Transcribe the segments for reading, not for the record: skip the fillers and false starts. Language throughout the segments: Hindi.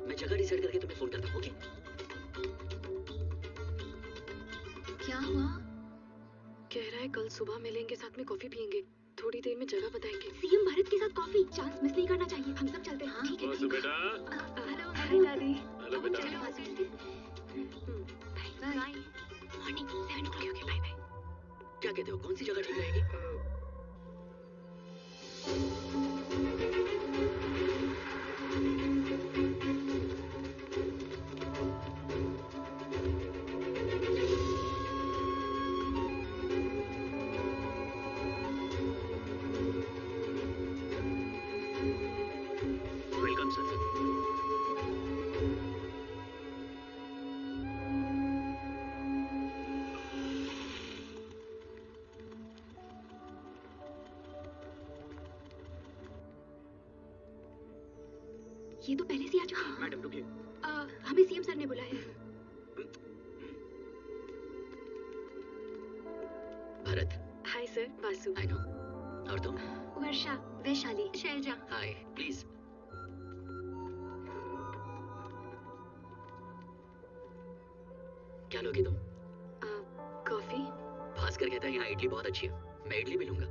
मैं जगह डिसाइड करके तुम्हें फोन करता हूँ। ओके? क्या हुआ? कह रहा है कल सुबह मिलेंगे, साथ में कॉफी पियेंगे, थोड़ी देर में जगह बताएंगे। सीएम भारत के साथ कॉफी, चांस मिस नहीं करना चाहिए। हम सब चलते हैं। हाँ ठीक है। बेटा। हेलो हाय दादी। हेलो बेटा। Bye. Morning 7 o'clock। Okay bye bye. क्या कहते हो, कौन सी जगह ठीक रहेगी? Welcome sir. ये तो पहले से आ चुके हैं। मैडम रुकिए। हमें सीएम सर ने बुलाया है। Bharat. Hi sir, Vasu. I know. और तुम? वर्षा, वैशाली, शैलजा। हाय, प्लीज। क्या लोगी तुम? कॉफी। भास्कर कहता है यहाँ इडली बहुत अच्छी है, मैं इडली भी लूंगा।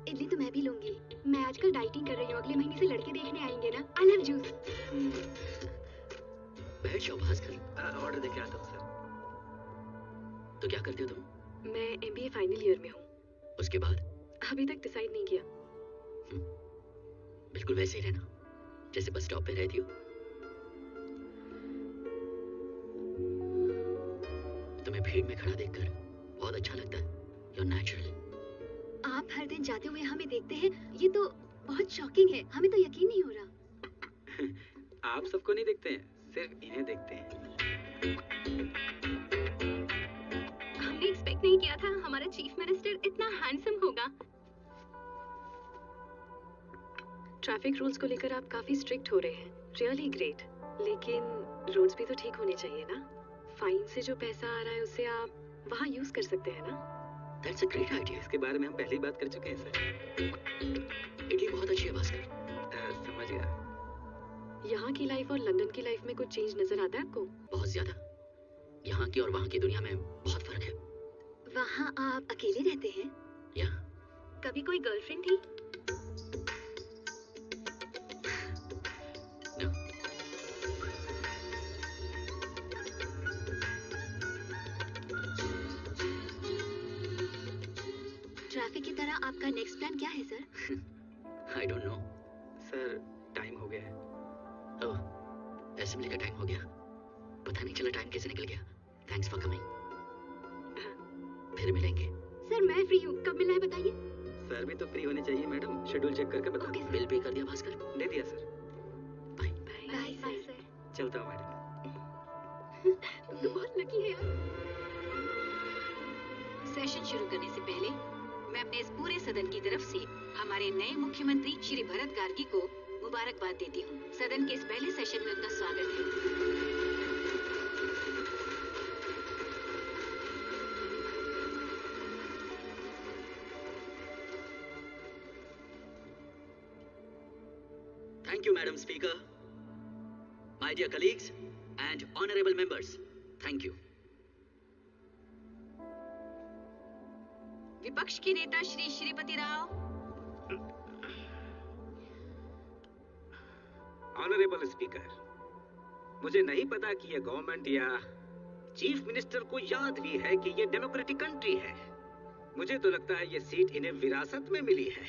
इडली तो मैं भी लूंगी। मैं आजकल डाइटिंग कर रही हूँ, अगले महीने से लड़के देखने आएंगे ना। I love juice. बैठ जाओ भास्कर, ऑर्डर देके आता हूँ सर। तो क्या करती हो तुम? मैं एमबीए फाइनल ईयर में हूँ। उसके बाद? अभी तक डिसाइड नहीं किया। बिल्कुल वैसे ही रहना जैसे बस स्टॉप पे रहती हो। तुम्हें भीड़ में खड़ा देखकर बहुत अच्छा लगता है। You're natural. आप हर दिन जाते हुए हमें देखते हैं, ये तो बहुत शॉकिंग है। हमें तो यकीन नहीं हो रहा। आप सबको नहीं देखते हैं, सिर्फ इन्हें देखते हैं। हमने एक्सपेक्ट नहीं किया था हमारा चीफ मिनिस्टर इतना हैंडसम होगा। ट्रैफिक रूल्स को लेकर आप काफी स्ट्रिक्ट हो रहे हैं, रियली ग्रेट। लेकिन रोड्स भी तो ठीक होने चाहिए ना। फाइन से जो पैसा आ रहा है उसे आप वहाँ यूज कर सकते हैं ना। That's a great idea. इसके बारे में हम पहले ही बात कर चुके हैं सर। इडली बहुत अच्छी है भास्कर। समझ गया। यहाँ की लाइफ और लंदन की लाइफ में कुछ चेंज नजर आता है आपको? बहुत ज्यादा। यहाँ की और वहाँ की दुनिया में बहुत फर्क है। वहाँ आप अकेले रहते हैं? यहाँ कभी कोई गर्लफ्रेंड थी? No. ट्रैफिक की तरह आपका नेक्स्ट प्लान क्या है sir? I don't know. Sir time हो गया है। ओह, असेंबली का टाइम हो गया। पता नहीं चला टाइम कैसे निकल गया। Thanks for coming. फिर मिलेंगे। सर मैं फ्री हूँ, कब मिलना है बताइए। सर भी तो फ्री होने चाहिए मैडम, शेड्यूल चेक करके बता। Okay, बिल पे कर दिया भास्कर? दे दिया सर। बाय। Bye sir. चलता हूँ मैडम। तुम तो बहुत लकी है यार। सेशन शुरू करने से पहले मैं अपने इस पूरे सदन की तरफ से हमारे नए मुख्यमंत्री श्री भरत गार्गी को मुबारकबाद देती हूँ। सदन के इस पहले सेशन में उनका स्वागत है। Thank you, Madam Speaker. My dear colleagues and honorable members, thank you. विपक्ष के नेता श्री श्रीपति राव। ऑनरेबल स्पीकर, मुझे नहीं पता कि ये गवर्नमेंट या चीफ मिनिस्टर को याद भी है कि ये डेमोक्रेटिक कंट्री है। मुझे तो लगता है ये सीट इन्हें विरासत में मिली है।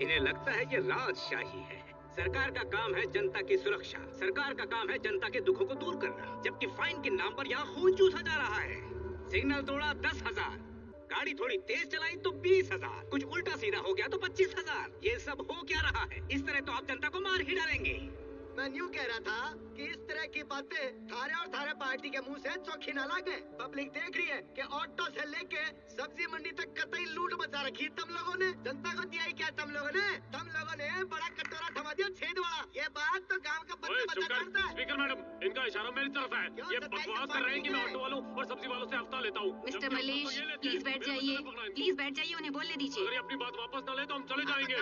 इन्हें लगता है ये राजशाही है। सरकार का काम है जनता की सुरक्षा, सरकार का काम है जनता के दुखों को दूर करना, जबकि फाइन के नाम पर यहाँ खून चूसा जा रहा है। सिग्नल तोड़ा 10,000, गाड़ी थोड़ी तेज चलाई तो 20,000, कुछ उल्टा सीधा हो गया तो 25,000। ये सब हो क्या रहा है? इस तरह तो आप जनता को मार ही डालेंगे। मैं यूँ कह रहा था कि इस तरह की बातें थारे और थारे पार्टी के मुंह से चौखी ना लागे। पब्लिक देख रही है कि ऑटो से लेके सब्जी मंडी तक कतई लूट मचा रखी तुम लोगों ने। जनता को दिया ही क्या तुम लोगों ने बड़ा कटोरा थमा दिया छेद वाला। ये बात तो गांव का बच्चा जानता है। स्पीकर मैडम, इनका इशारा मेरी तरफ है। ये बकवास कर रहे हैं कि मैं ऑटो वालों और सब्जी वालों से हफ्ता लेता हूँ। मिस्टर मलेश, प्लीज बैठ जाइए, प्लीज बैठ जाइए, उन्हें बोलने दीजिए। अगर ये अपनी बात वापस न ले तो हम चले जाएंगे।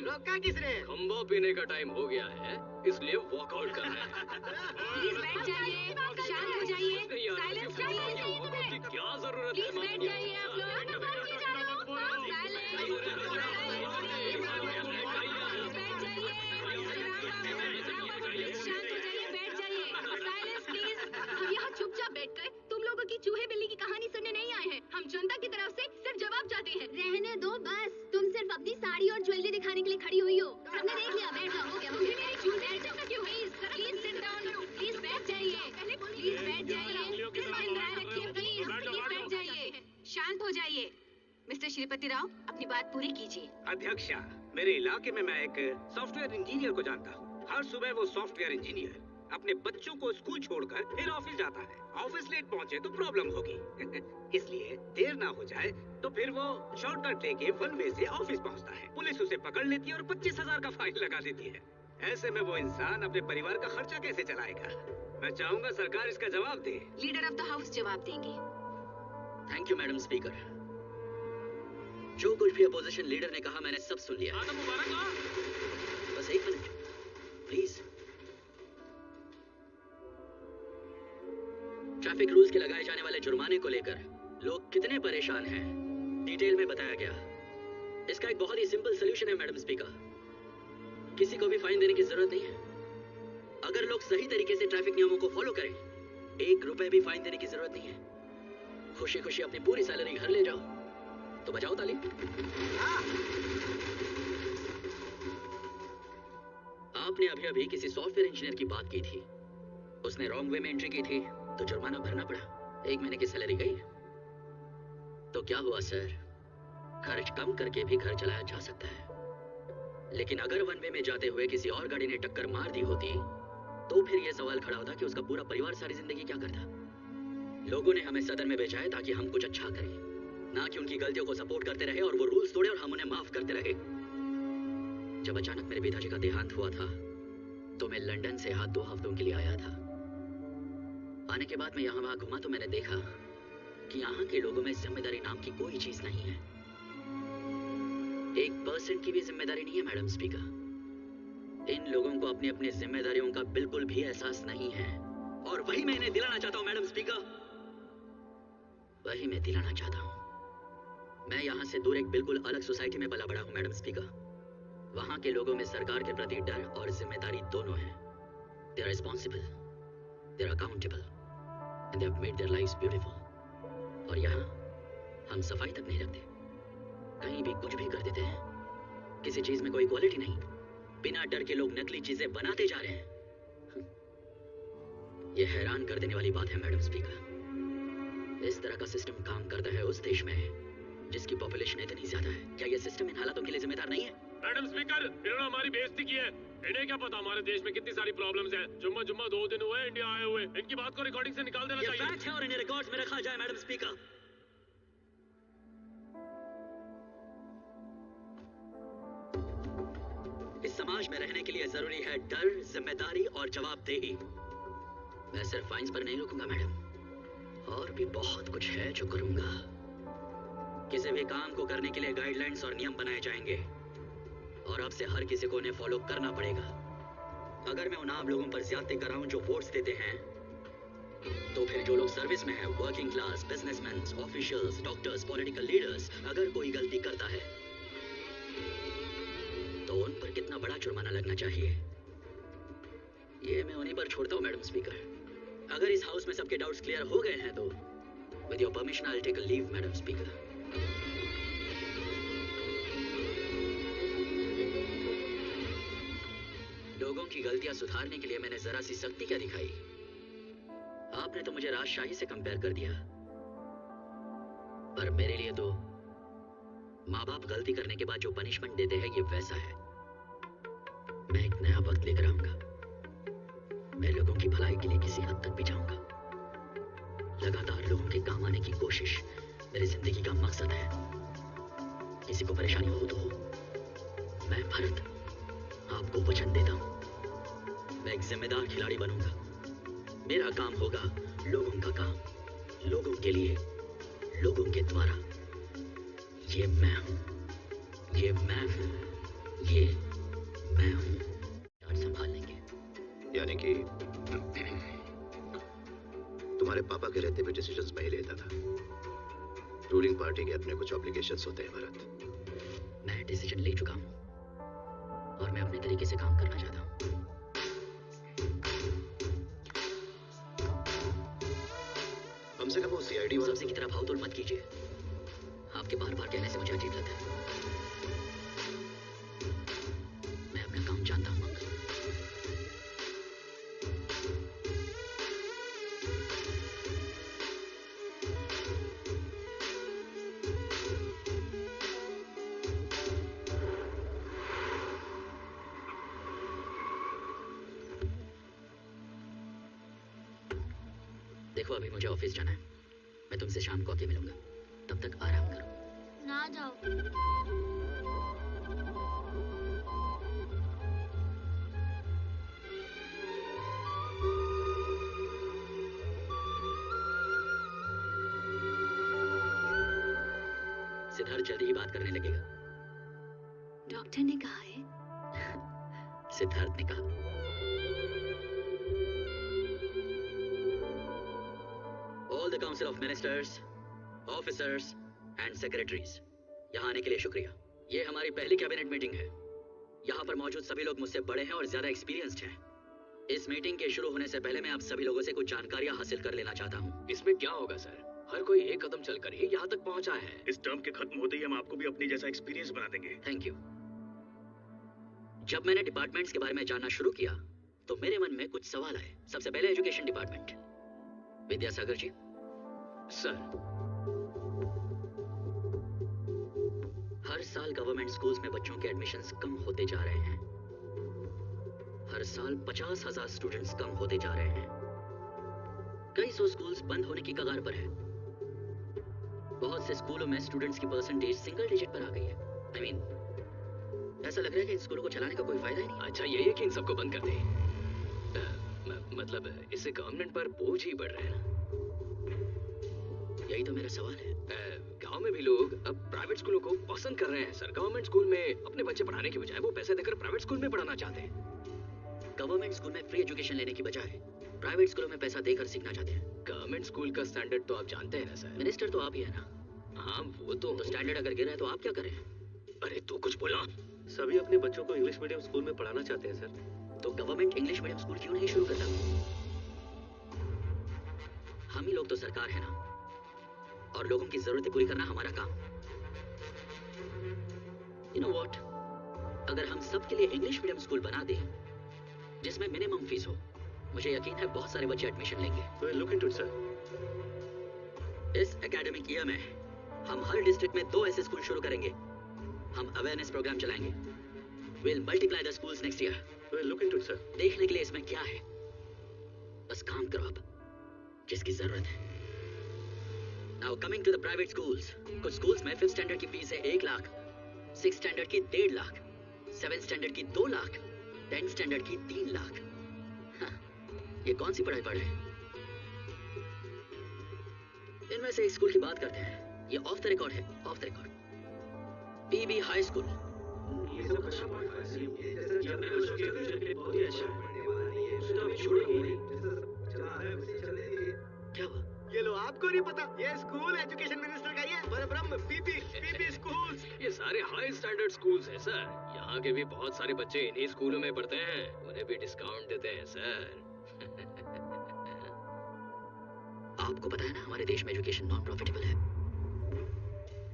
रोका किसने? खंबा पीने का टाइम हो गया है, इसलिए वॉकआउट कर रहे हैं। प्लीज बैठ जाइए, शांत हो जाइए, साइलेंस प्लीज। क्या जरूरत प्लीज बैठ जाइए आप लोग। चुपचाप बैठ कर तुम लोगों की चूहे बिल्ली की कहानी सुनने नहीं आए हैं। हम जनता की तरफ से सिर्फ जवाब चाहते हैं। रहने दो बस, तुम सिर्फ अपनी साड़ी और ज्वेलरी दिखाने के लिए खड़ी हुई हो। हमने देख लिया, बैठ जाओ, हो गया। मुझे मेरी चूल बैठ जाओ क्यों? प्लीज सिट डाउन, प्लीज बैठ जाइए, प्लीज बैठ जाइए, प्लीज बैठ जाइए, शांत हो जाइए। मिस्टर श्रीपति राव, अपनी बात पूरी कीजिए। अध्यक्षा, मेरे इलाके में मैं एक सॉफ्टवेयर इंजीनियर को जानता हूँ। हर सुबह वो सॉफ्टवेयर इंजीनियर अपने बच्चों को स्कूल छोड़कर फिर ऑफिस जाता है। ऑफिस लेट पहुंचे तो प्रॉब्लम होगी इसलिए देर ना हो जाए तो फिर वो शॉर्टकट लेके वन वे से ऑफिस पहुंचता है। पुलिस उसे पकड़ लेती है और 25,000 का फाइन लगा देती है। ऐसे में वो इंसान अपने परिवार का खर्चा कैसे चलाएगा? मैं चाहूंगा सरकार इसका जवाब दे। लीडर ऑफ द हाउस जवाब देंगे। Thank you madam speaker. जो कुछ भी अपोजिशन लीडर ने कहा मैंने सब सुन लिया। बस एक मिनट प्लीज। ट्रैफिक रूल्स के लगाए जाने वाले जुर्माने को लेकर लोग कितने परेशान हैं, डिटेल में बताया गया। इसका एक बहुत ही सिंपल सलूशन है मैडम स्पीकर। किसी को भी फाइन देने की जरूरत नहीं है। अगर लोग सही तरीके से ट्रैफिक नियमों को फॉलो करें, 1 रुपए भी फाइन देने की जरूरत नहीं है। खुशी खुशी अपनी पूरी सैलरी घर ले जाओ। तो बजाओ ताली। आपने अभी अभी किसी सॉफ्टवेयर इंजीनियर की बात की थी। उसने रॉन्ग वे में एंट्री की थी तो जुर्माना भरना पड़ा। 1 महीने की सैलरी गई। तो क्या हुआ सर? खर्च कम करके भी घर चलाया जा सकता है। लेकिन अगर वन वे में जाते हुए किसी और गाड़ी ने टक्कर मार दी होती तो फिर यह सवाल खड़ा होता कि उसका पूरा परिवार सारी जिंदगी क्या करता। लोगों ने हमें सदन में भेजा है ताकि हम कुछ अच्छा करें, ना कि उनकी गलतियों को सपोर्ट करते रहे और वो रूल्स तोड़े और हम उन्हें माफ करते रहे। जब अचानक मेरे पिताजी का देहांत हुआ था तो मैं लंदन से यहाँ 2 हफ्तों के लिए आया था। आने के बाद मैं यहाँ वहाँ घुमा तो मैंने देखा कि यहाँ के लोगों में जिम्मेदारी नाम की कोई चीज नहीं है। 1% की भी जिम्मेदारी नहीं है मैडम स्पीकर। इन लोगों को अपनी अपनी जिम्मेदारियों का बिल्कुल भी एहसास नहीं है और वही मैं इन्हें दिलाना चाहता हूँ मैडम स्पीकर। वही मैं दिलाना चाहता हूँ। मैं यहाँ से दूर एक बिल्कुल अलग सोसाइटी में पला बड़ा हूँ मैडम स्पीकर। वहाँ के लोगों में सरकार के प्रति डर और जिम्मेदारी दोनों है। They are responsible, they are accountable, and they have made their lives beautiful. और यहाँ हम सफाई तक नहीं रखते, कहीं भी कुछ भी कर देते हैं। किसी चीज में कोई क्वालिटी नहीं, बिना डर के लोग नकली चीजें बनाते जा रहे हैं। ये हैरान कर देने वाली बात है मैडम स्पीकर। इस तरह का सिस्टम काम करता है उस देश में जिसकी पॉपुलेशन इतनी ज्यादा है। क्या ये सिस्टम इन हालातों के लिए जिम्मेदार नहीं है? मैडम स्पीकर, इन्होंने हमारी बेइज्जती की है। इन्हें क्या पता हमारे देश में कितनी सारी प्रॉब्लम्स हैं। जुम्मा 2 दिन हुए इंडिया आए हुए। इनकी बात को रिकॉर्डिंग से निकाल देना चाहिए। फैक्ट है और इन्हें रिकॉर्ड्स में रखा जाए मैडम स्पीकर। इस समाज में रहने के लिए जरूरी है डर, जिम्मेदारी और जवाबदेही। मैं सिर्फ फाइन्स पर नहीं रुकूंगा मैडम, और भी बहुत कुछ है जो करूंगा। किसी भी काम को करने के लिए गाइडलाइंस और नियम बनाए जाएंगे और अब से हर किसी को उन्हें फॉलो करना पड़ेगा। अगर मैं उन आम लोगों पर ज्यादती कर रहा हूं जो वोट्स देते हैं, तो फिर जो लोग सर्विस में हैं, working class, businessman, officials, doctors, political leaders, अगर कोई गलती करता है तो उन पर कितना बड़ा जुर्माना लगना चाहिए, ये मैं उन्हीं पर छोड़ता हूं मैडम स्पीकर। अगर इस हाउस में सबके डाउट्स क्लियर हो गए हैं तो with your permission I will take a leave madam speaker. लोगों की गलतियां सुधारने के लिए मैंने जरा सी सख्ती क्या दिखाई? आपने तो मुझे राजशाही से कंपेयर कर दिया, पर मेरे लिए तो माँ बाप गलती करने के बाद जो पनिशमेंट देते हैं ये वैसा है। मैं एक नया वक्त लेकर आऊंगा। मैं लोगों की भलाई के लिए किसी हद तक भी जाऊंगा। लगातार लोगों के काम आने की कोशिश मेरी जिंदगी का मकसद है। किसी को परेशानी हो तो मैं भरत आपको वचन देता हूं, मैं एक जिम्मेदार खिलाड़ी बनूंगा। मेरा काम होगा लोगों का काम, लोगों के लिए, लोगों के द्वारा। ये मैं हूं, ये मैं हूं, ये मैं हूं। यार संभाल लेंगे। यानी कि तुम्हारे पापा के रहते भी डिसीजंस मैं ही लेता था। रूलिंग पार्टी के अपने कुछ ऑब्लिगेशंस होते हैं भरत। मैं डिसीजन ले चुका हूं और मैं अपने तरीके से काम करना चाहता हूं। हमसे कब वो सीआईडी वाला सबसे की तरह भावतोल मत कीजिए। आपके बार बार कहने से मुझे अजीब लगता है। मैं अपना काम जानता हूं अंकल। देखो अभी मुझे ऑफिस जाना है। मैं तुमसे शाम को आके मिलूंगा। तब तक आराम करो। ना जाओ। सिद्धार्थ जल्दी ही बात करने लगेगा। डॉक्टर ने कहा है। सिद्धार्थ ने कहा। All the Council of Ministers, Officers and Secretaries, यहाँ आने के लिए शुक्रिया। ये हमारी पहली कैबिनेट मीटिंग है। यहाँ पर मौजूद सभी लोग मुझसे बड़े हैं और ज्यादा एक्सपीरियंस्ड हैं। इस मीटिंग के शुरू होने से पहले मैं आप सभी लोगों से कुछ जानकारियाँ हासिल कर लेना चाहता हूँ। इसमें क्या होगा सर? हर कोई एक कदम चलकर ही यहाँ तक पहुँचा है। इस टर्म के खत्म होते ही हम आपको भी अपनी जैसा एक्सपीरियंस बना देंगे। Thank you. जब मैंने डिपार्टमेंट्स के बारे में जानना शुरू किया तो मेरे मन में कुछ सवाल आए। सबसे पहले education department. Vidyasagar ji. Sir, हर साल गवर्नमेंट स्कूल्स में बच्चों के एडमिशन्स कम होते जा रहे हैं। हर साल 50,000 स्टूडेंट्स कम होते जा रहे हैं। कई सौ स्कूल्स बंद होने की कगार पर है। बहुत से स्कूलों में स्टूडेंट्स की परसेंटेज सिंगल डिजिट पर आ गई है। I mean, ऐसा लग रहा है कि इन स्कूलों को चलाने का कोई फायदा ही नहीं। अच्छा यही है कि इन सबको बंद कर दें। मतलब इससे गवर्नमेंट पर बोझ ही बढ़ रहा है ना। यही तो मेरा सवाल है। गांव में भी लोग अब प्राइवेट स्कूलों को पसंद कर रहे हैं सर। गवर्नमेंट स्कूल में अपने बच्चे पढ़ाने की बजाय वो पैसे देकर प्राइवेट स्कूल में पढ़ाना चाहते हैं। गवर्नमेंट स्कूल में फ्री एजुकेशन लेने की बजाय प्राइवेट स्कूलों में पैसा देकर सीखना चाहते हैं। गवर्नमेंट स्कूल का स्टैंडर्ड तो आप जानते हैं ना सर। मिनिस्टर तो आप ही है ना। हाँ वो तो स्टैंडर्ड अगर गिरा है तो आप क्या करें? अरे तू कुछ बोला। सभी अपने बच्चों को इंग्लिश मीडियम स्कूल में पढ़ाना चाहते हैं सर। तो गवर्नमेंट इंग्लिश मीडियम स्कूल क्यों नहीं शुरू करता? हम ही लोग तो सरकार है ना, और लोगों की जरूरतें पूरी करना हमारा काम। You know what? अगर हम सब के लिए इंग्लिश मीडियम स्कूल बना दें जिसमें मिनिमम फीस हो, मुझे यकीन है बहुत सारे बच्चे एडमिशन लेंगे। We'll look into it, sir. इस एकेडमिक ईयर में हम हर डिस्ट्रिक्ट में 2 ऐसे स्कूल शुरू करेंगे। हम अवेयरनेस प्रोग्राम चलाएंगे। We'll multiply the schools next year. We'll look into it, sir. देखने के लिए इसमें क्या है, बस काम करो आप जिसकी जरूरत है। Now coming to the private schools. कुछ schools में 5th standard की फीस है 1 लाख, 6th standard की 1.5 लाख, 7th standard की 2 लाख, 10th standard की 3 लाख। हाँ, ये कौन सी पढ़ाई पढ़ रहे हैं? इनमें से एक स्कूल की बात करते हैं। ये ऑफ द रिकॉर्ड है, off the record. PB high school. ये सब अच्छा पढ़ रहा है। ये अपने बच्चों के फ्यूचर के लिए बहुत ही अच्छा है। तो अभी छोड़ेंगे नहीं। क्या हुआ? ये लो, आपको नहीं पता, ये स्कूल एजुकेशन मिनिस्टर का ही है। परब्रह्म पीबी स्कूल्स। ये सारे हाई स्टैंडर्ड स्कूल्स हैं सर। यहाँ के भी बहुत सारे बच्चे इन्हीं स्कूलों में पढ़ते हैं। उन्हें भी डिस्काउंट देते हैं सर। आपको पता है ना, हमारे देश में एजुकेशन नॉन प्रॉफिटेबल है।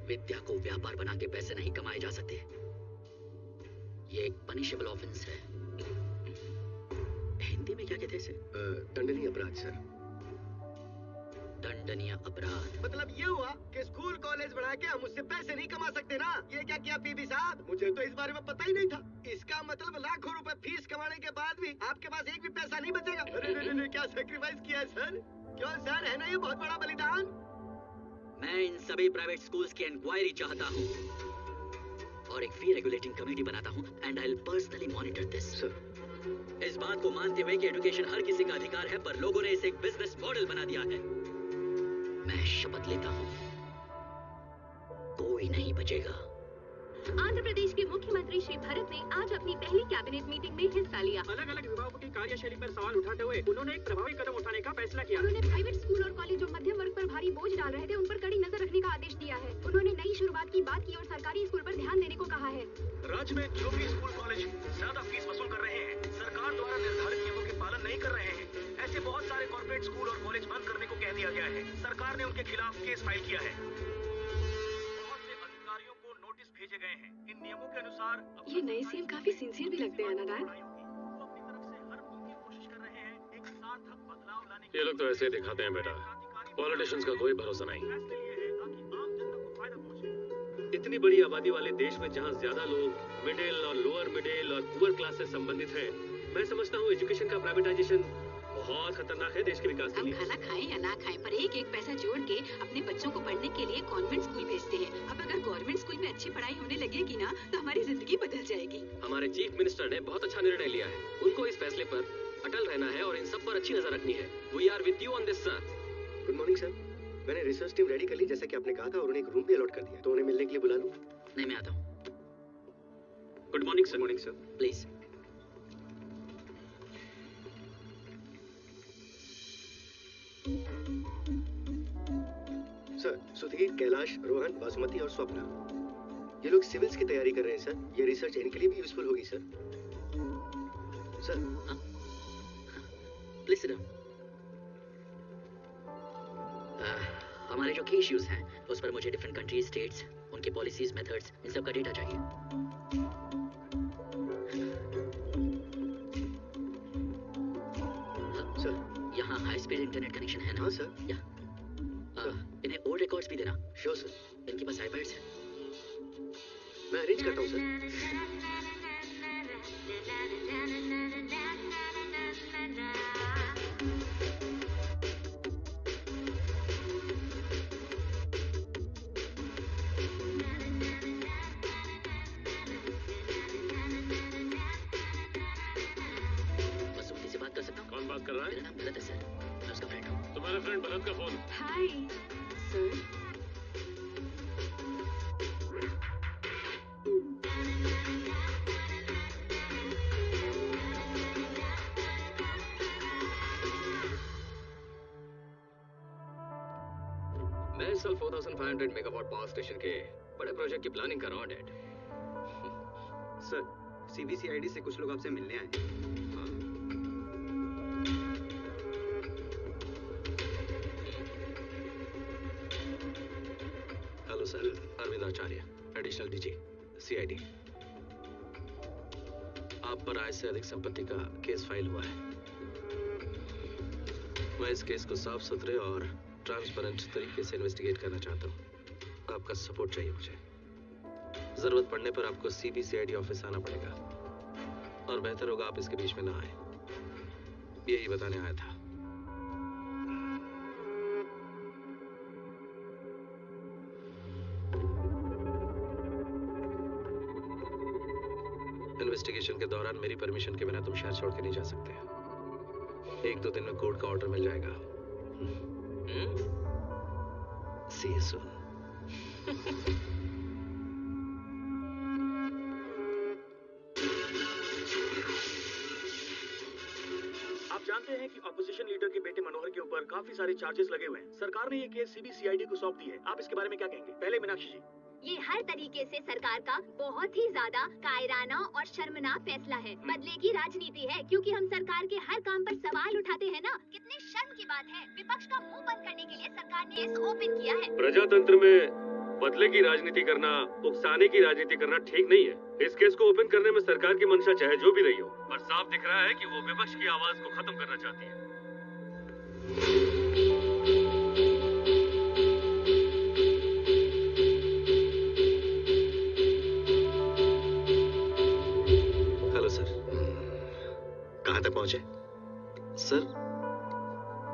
विद्या को व्यापार बना के पैसे नहीं कमाए जा सकते। ये एक पनिशेबल ऑफेंस है। हिंदी में क्या कहते हैं इसे? दंडनीय अपराध सर। दंडनीय अपराध। मतलब ये हुआ कि स्कूल कॉलेज बढ़ा के हम उससे पैसे नहीं कमा सकते ना। ये क्या किया पीबी साहब? मुझे तो इस बारे में पता ही नहीं था। इसका मतलब लाखों रुपए फीस कमाने के बाद भी आपके पास एक भी पैसा नहीं बचेगा। अरे क्या सैक्रिफाइस किया है सर? क्यों सर, है ना ये बहुत बड़ा बलिदान? मैं इन सभी प्राइवेट स्कूल्स की इंक्वायरी चाहता हूँ और एक फी रेगुलेटिंग कमेटी बनाता हूँ, and I will personally monitor this. Sir, इस इस बात को मानते हुए कि एजुकेशन हर किसी का अधिकार है, पर लोगों ने इसे एक बिजनेस मॉडल बना दिया है। मैं शपथ लेता हूँ, कोई नहीं बचेगा। आंध्र प्रदेश के मुख्यमंत्री श्री भरत ने आज अपनी पहली कैबिनेट मीटिंग में हिस्सा लिया। अलग अलग विभागों की कार्यशैली पर सवाल उठाते हुए उन्होंने एक प्रभावी कदम उठाने का फैसला किया। उन्होंने प्राइवेट स्कूल और कॉलेज जो मध्यम वर्ग पर भारी बोझ डाल रहे थे, उन पर कड़ी नजर रखने का आदेश दिया है। उन्होंने नई शुरुआत की बात की और सरकारी स्कूल पर ध्यान देने को कहा है। राज्य में जो भी स्कूल कॉलेज ज्यादा फीस वसूल कर रहे हैं, सरकार द्वारा निर्धारित नियमों के पालन नहीं कर रहे हैं, ऐसे बहुत सारे कॉर्पोरेट स्कूल और कॉलेज बंद करने को कह दिया गया है। सरकार ने उनके खिलाफ केस फाइल किया है। बहुत से अधिकारियों को नोटिस भेजे गए हैं। इन नियमों के अनुसार ये नए सीएम काफी सिंसियर भी लगते हैं ना डैड। वो अपनी तरफ से हर मुमकिन कोशिश कर रहे हैं एक सार्थक बदलाव लाने की। ये लोग तो ऐसे ही दिखाते हैं बेटा, पॉलिटिशियंस का कोई भरोसा नहीं। फैसले लिए हैं ताकि आम जनता को फायदा पहुंचे। इतनी बड़ी आबादी वाले देश में जहाँ ज्यादा लोग मिडिल और लोअर मिडिल और पुअर क्लास से संबंधित हैं, मैं समझता हूँ एजुकेशन का प्राइवेटाइजेशन बहुत खतरनाक है देश के विकास के हम लिए। खाना खाएं या ना खाएं, पर एक एक पैसा जोड़ के अपने बच्चों को पढ़ने के लिए कॉन्वेंट स्कूल भेजते हैं। अब अगर गवर्नमेंट स्कूल में अच्छी पढ़ाई होने लगेगी ना, तो हमारी जिंदगी बदल जाएगी। हमारे चीफ मिनिस्टर ने बहुत अच्छा निर्णय लिया है। उनको इस फैसले पर अटल रहना है और इन सब पर अच्छी नजर रखनी है। We are with you on this sir. Good morning sir. मैंने रिसर्च टीम रेडी कर ली जैसे कि आपने कहा था, और उन्हें एक रूम भी अलॉट कर दिया, तो उन्हें मिलने के लिए बुला लूं? नहीं, मैं आता हूँ। Good morning sir. Morning sir. Please. Sir, Sudhir, Kailash, Rohan, basmati और स्वप्ना, ये लोग सिविल्स की तैयारी कर रहे हैं सर। ये रिसर्च इनके लिए भी यूजफुल होगी sir. Sir, please sit down. हमारे जो की इश्यूज हैं, उस पर मुझे डिफरेंट कंट्रीज, स्टेट्स, उनकी पॉलिसीज, मेथड्स, इन सब का डेटा चाहिए। सर, यहाँ हाई स्पीड इंटरनेट कनेक्शन है ना? हाँ सर। या इन्हें ओल्ड रिकॉर्ड्स भी देना। Sure sir. इनके पास आईपैड्स हैं। मैं अरेंज करता हूँ सर। बासुमती से बात कर सकता हूँ? कौन बात कर रहा है? मेरा नाम भरत है सर, मैं उसका फ्रेंड हूँ। तुम्हारे फ्रेंड भरत का फोन। Hi sir. मैं इस साल 4500 मेगावाट पावर स्टेशन के बड़े प्रोजेक्ट की प्लानिंग कर रहा हूँ डैड। सर, सीबीसीआईडी से कुछ लोग आपसे मिलने आए हैं। हेलो सर, अरविंद आचार्य, एडिशनल डीजी सीआईडी। आप पर आय से अधिक संपत्ति का केस फाइल हुआ है। मैं इस केस को साफ सुथरे और ट्रांसपेरेंट तरीके से इन्वेस्टिगेट करना चाहता हूँ। आपका सपोर्ट चाहिए मुझे। जरूरत पड़ने पर आपको सीबीसीआईडी ऑफिस आना पड़ेगा, और बेहतर होगा आप इसके बीच में ना आए। यही बताने आया था। इन्वेस्टिगेशन के दौरान मेरी परमिशन के बिना तुम शहर छोड़ के नहीं जा सकते। 1-2 दिन में कोर्ट का ऑर्डर मिल जाएगा। See you soon. आप जानते हैं कि ऑपोजिशन लीडर के बेटे मनोहर के ऊपर काफी सारे चार्जेस लगे हुए हैं। सरकार ने ये केस सीबीसीआईडी को सौंप दी है। आप इसके बारे में क्या कहेंगे? पहले मीनाक्षी जी। ये हर तरीके से सरकार का बहुत ही ज्यादा कायराना और शर्मनाक फैसला है। बदले की राजनीति है, क्योंकि हम सरकार के हर काम पर सवाल उठाते हैं ना। कितने शर्म की बात है, विपक्ष का मुंह बंद करने के लिए सरकार ने केस ओपन किया है। प्रजातंत्र में बदले की राजनीति करना, उकसाने की राजनीति करना ठीक नहीं है। इस केस को ओपन करने में सरकार की मंशा चाहे जो भी रही हो, पर साफ दिख रहा है कि वो विपक्ष की आवाज को खत्म करना चाहती है। Hello sir. कहाँ तक पहुंचे? सर,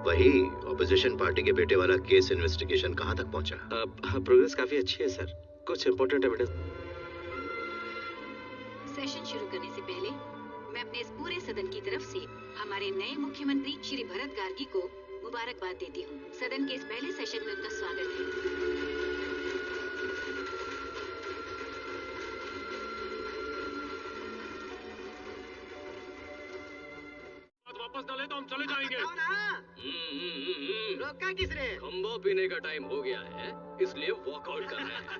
वही ऑपोजिशन पार्टी के बेटे वाला केस इन्वेस्टिगेशन कहाँ तक पहुंचा? प्रोग्रेस काफी अच्छी है सर। कुछ इंपॉर्टेंट एविडेंस। सेशन शुरू करने से पहले मैं अपने इस पूरे सदन की तरफ से हमारे नए मुख्यमंत्री श्री भरत गार्गी को मुबारकबाद देती हूँ। सदन के इस पहले सेशन में उनका स्वागत है। वापस न ले तो हम चले जाएंगे। रोका किसने? खंबा पीने का टाइम हो गया है, इसलिए वॉकआउट कर रहे हैं।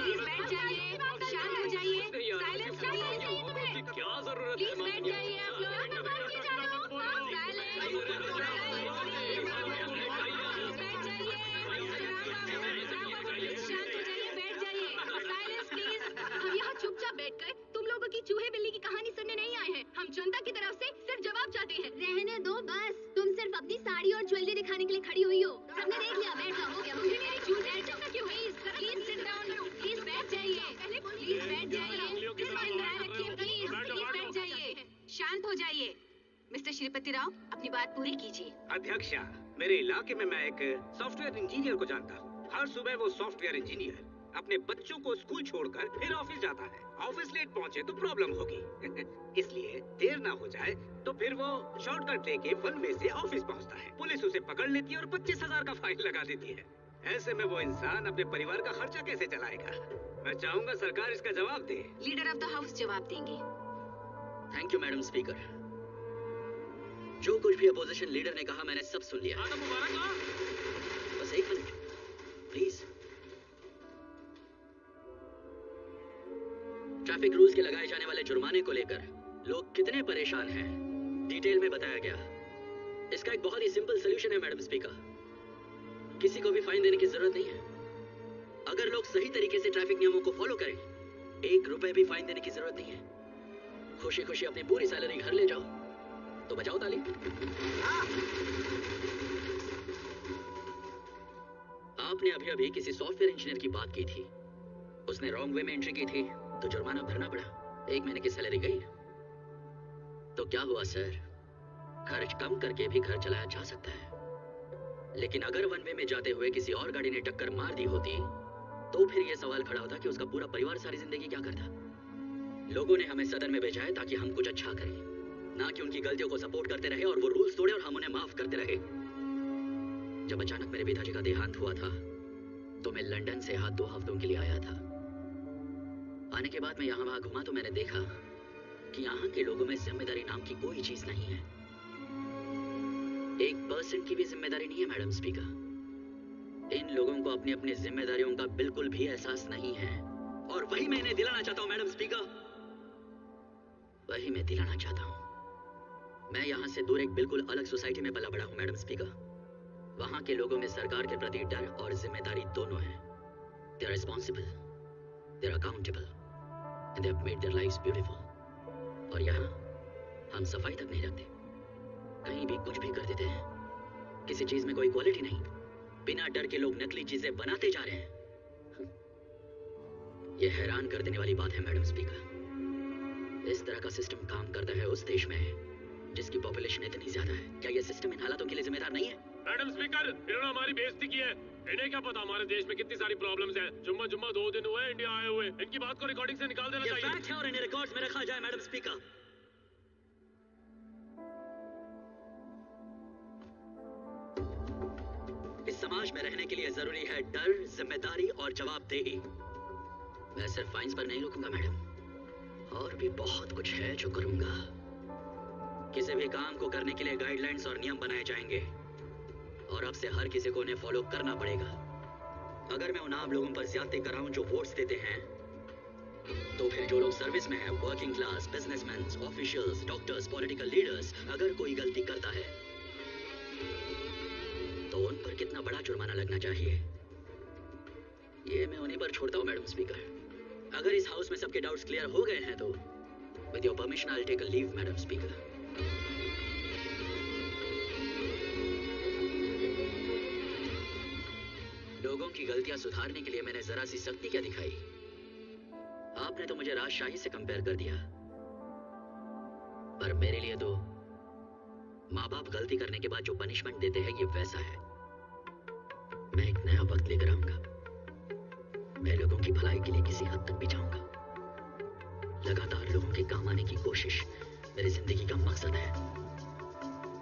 प्लीज बैठ जाइए, शांत हो जाइए, साइलेंस चाहिए। क्या जरूरत है? प्लीज बैठ जाइए आप लोग। चुपचाप बैठकर तुम लोगों की चूहे बिल्ली की कहानी सुनने नहीं आए हैं। हम जनता की तरफ से सिर्फ जवाब चाहते हैं। रहने दो बस, तुम सिर्फ अपनी साड़ी और ज्वेलरी दिखाने के लिए खड़ी हुई हो। सबने देख लिया, बैठ जाओ, हो गया। मुझे मेरी चूहे क्यों? प्लीज सिट डाउन, प्लीज बैठ जाइए, प्लीज बैठ जाइए, प्लीज बैठ जाइए, शांत हो जाइए। मिस्टर श्रीपति राव, अपनी बात पूरी कीजिए। अध्यक्षा, मेरे इलाके में मैं एक सॉफ्टवेयर इंजीनियर को जानता हूँ। हर सुबह वो सॉफ्टवेयर इंजीनियर अपने बच्चों को स्कूल छोड़कर फिर ऑफिस जाता है। ऑफिस लेट पहुंचे तो प्रॉब्लम होगी इसलिए देर ना हो जाए तो फिर वो शॉर्टकट लेके वन वे से ऑफिस पहुंचता है। पुलिस उसे पकड़ लेती है और 25,000 का फाइन लगा देती है। ऐसे में वो इंसान अपने परिवार का खर्चा कैसे चलाएगा? मैं चाहूंगा सरकार इसका जवाब दे। लीडर ऑफ द हाउस जवाब देंगे। Thank you madam speaker. जो कुछ भी अपोजिशन लीडर ने कहा मैंने सब सुन लिया। बस एक मिनट प्लीज। ट्रैफिक रूल्स के लगाए जाने वाले जुर्माने को लेकर लोग कितने परेशान हैं, डिटेल में बताया गया। इसका एक बहुत ही सिंपल सलूशन है मैडम स्पीकर। किसी को भी फाइन देने की जरूरत नहीं है। अगर लोग सही तरीके से ट्रैफिक नियमों को फॉलो करें, 1 रुपए भी फाइन देने की जरूरत नहीं है। खुशी खुशी अपनी पूरी सैलरी घर ले जाओ। तो बजाओ ताली। आपने अभी अभी किसी सॉफ्टवेयर इंजीनियर की बात की थी। उसने रॉन्ग वे में एंट्री की थी तो जुर्माना भरना पड़ा। 1 महीने की सैलरी गई। तो क्या हुआ सर? खर्च कम करके भी घर चलाया जा सकता है। लेकिन अगर वन वे में जाते हुए किसी और गाड़ी ने टक्कर मार दी होती तो फिर यह सवाल खड़ा होता कि उसका पूरा परिवार सारी जिंदगी क्या करता। लोगों ने हमें सदन में भेजा है ताकि हम कुछ अच्छा करें, ना कि उनकी गलतियों को सपोर्ट करते रहे और वो रूल्स तोड़े और हम उन्हें माफ करते रहे। जब अचानक मेरे पिताजी का देहांत हुआ था तो मैं लंदन से यहाँ 2 हफ्तों के लिए आया था। आने के बाद मैं यहाँ वहाँ घुमा तो मैंने देखा कि यहाँ के लोगों में जिम्मेदारी नाम की कोई चीज नहीं है। 1% की भी जिम्मेदारी नहीं है मैडम स्पीकर। इन लोगों को अपनी अपनी जिम्मेदारियों का बिल्कुल भी एहसास नहीं है और वही मैं इन्हें दिलाना चाहता हूँ मैडम स्पीकर। वही मैं दिलाना चाहता हूँ। मैं यहाँ से दूर एक बिल्कुल अलग सोसाइटी में पला बड़ा हूँ मैडम स्पीकर। वहाँ के लोगों में सरकार के प्रति डर और जिम्मेदारी दोनों है। They are responsible, they are accountable, and they have made their lives beautiful. और यहाँ हम सफाई तक नहीं रखते, कहीं भी कुछ भी कर देते हैं। किसी चीज में कोई क्वालिटी नहीं, बिना डर के लोग नकली चीजें बनाते जा रहे हैं। ये हैरान कर देने वाली बात है मैडम स्पीकर। इस तरह का सिस्टम काम करता है उस देश में जिसकी पॉपुलेशन इतनी ज्यादा है। क्या ये सिस्टम इन हालातों के लिए जिम्मेदार नहीं है? मैडम स्पीकर, इन्होंने हमारी बेइज्जती की है। इन्हें क्या पता हमारे देश में कितनी सारी प्रॉब्लम्स हैं। जुम्मा 2 दिन हुए इंडिया आए हुए। इनकी बात को रिकॉर्डिंग से निकाल देना चाहिए। ये फैक्ट है और इन्हें रिकॉर्ड्स में रखा जाए मैडम स्पीकर। इस समाज में रहने के लिए जरूरी है डर, जिम्मेदारी और जवाबदेही। मैं सिर्फ फाइन्स पर नहीं रुकूंगा मैडम, और भी बहुत कुछ है जो करूंगा। किसी भी काम को करने के लिए गाइडलाइंस और नियम बनाए जाएंगे और अब से हर किसी को उन्हें फॉलो करना पड़ेगा। अगर मैं उन आम लोगों पर ज्यादती कराऊं जो वोट्स देते हैं, तो फिर जो लोग सर्विस में हैं, working class, businessman, officials, doctors, political leaders, अगर कोई गलती करता है तो उन पर कितना बड़ा जुर्माना लगना चाहिए, ये मैं उन्हीं पर छोड़ता हूं मैडम स्पीकर। अगर इस हाउस में सबके डाउट्स क्लियर हो गए हैं तो with your permission I will take a leave madam speaker. लोगों की गलतियां सुधारने के लिए मैंने जरा सी सख्ती क्या दिखाई? आपने तो मुझे राजशाही से कंपेयर कर दिया, पर मेरे लिए तो माँ बाप गलती करने के बाद जो पनिशमेंट देते हैं ये वैसा है। मैं एक नया वक्त लेकर आऊंगा। मैं लोगों की भलाई के लिए किसी हद तक भी जाऊंगा। लगातार लोगों के काम आने की कोशिश मेरी जिंदगी का मकसद है।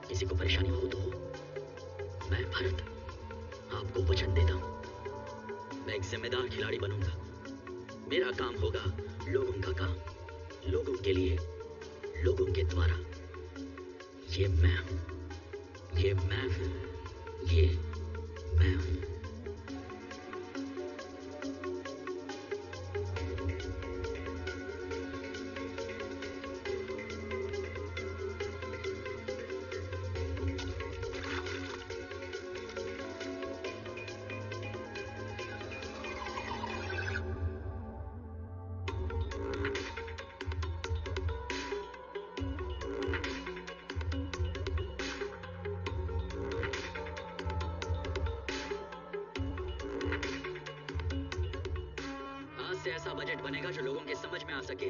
किसी को परेशानी हो तो मैं भरत आपको वचन देता हूं, मैं एक जिम्मेदार खिलाड़ी बनूंगा। मेरा काम होगा लोगों का काम, लोगों के लिए, लोगों के द्वारा। ये मैं हूं, ये मैं हूं, ये मैं हूं। ऐसा बजट बनेगा जो लोगों के समझ में आ सके,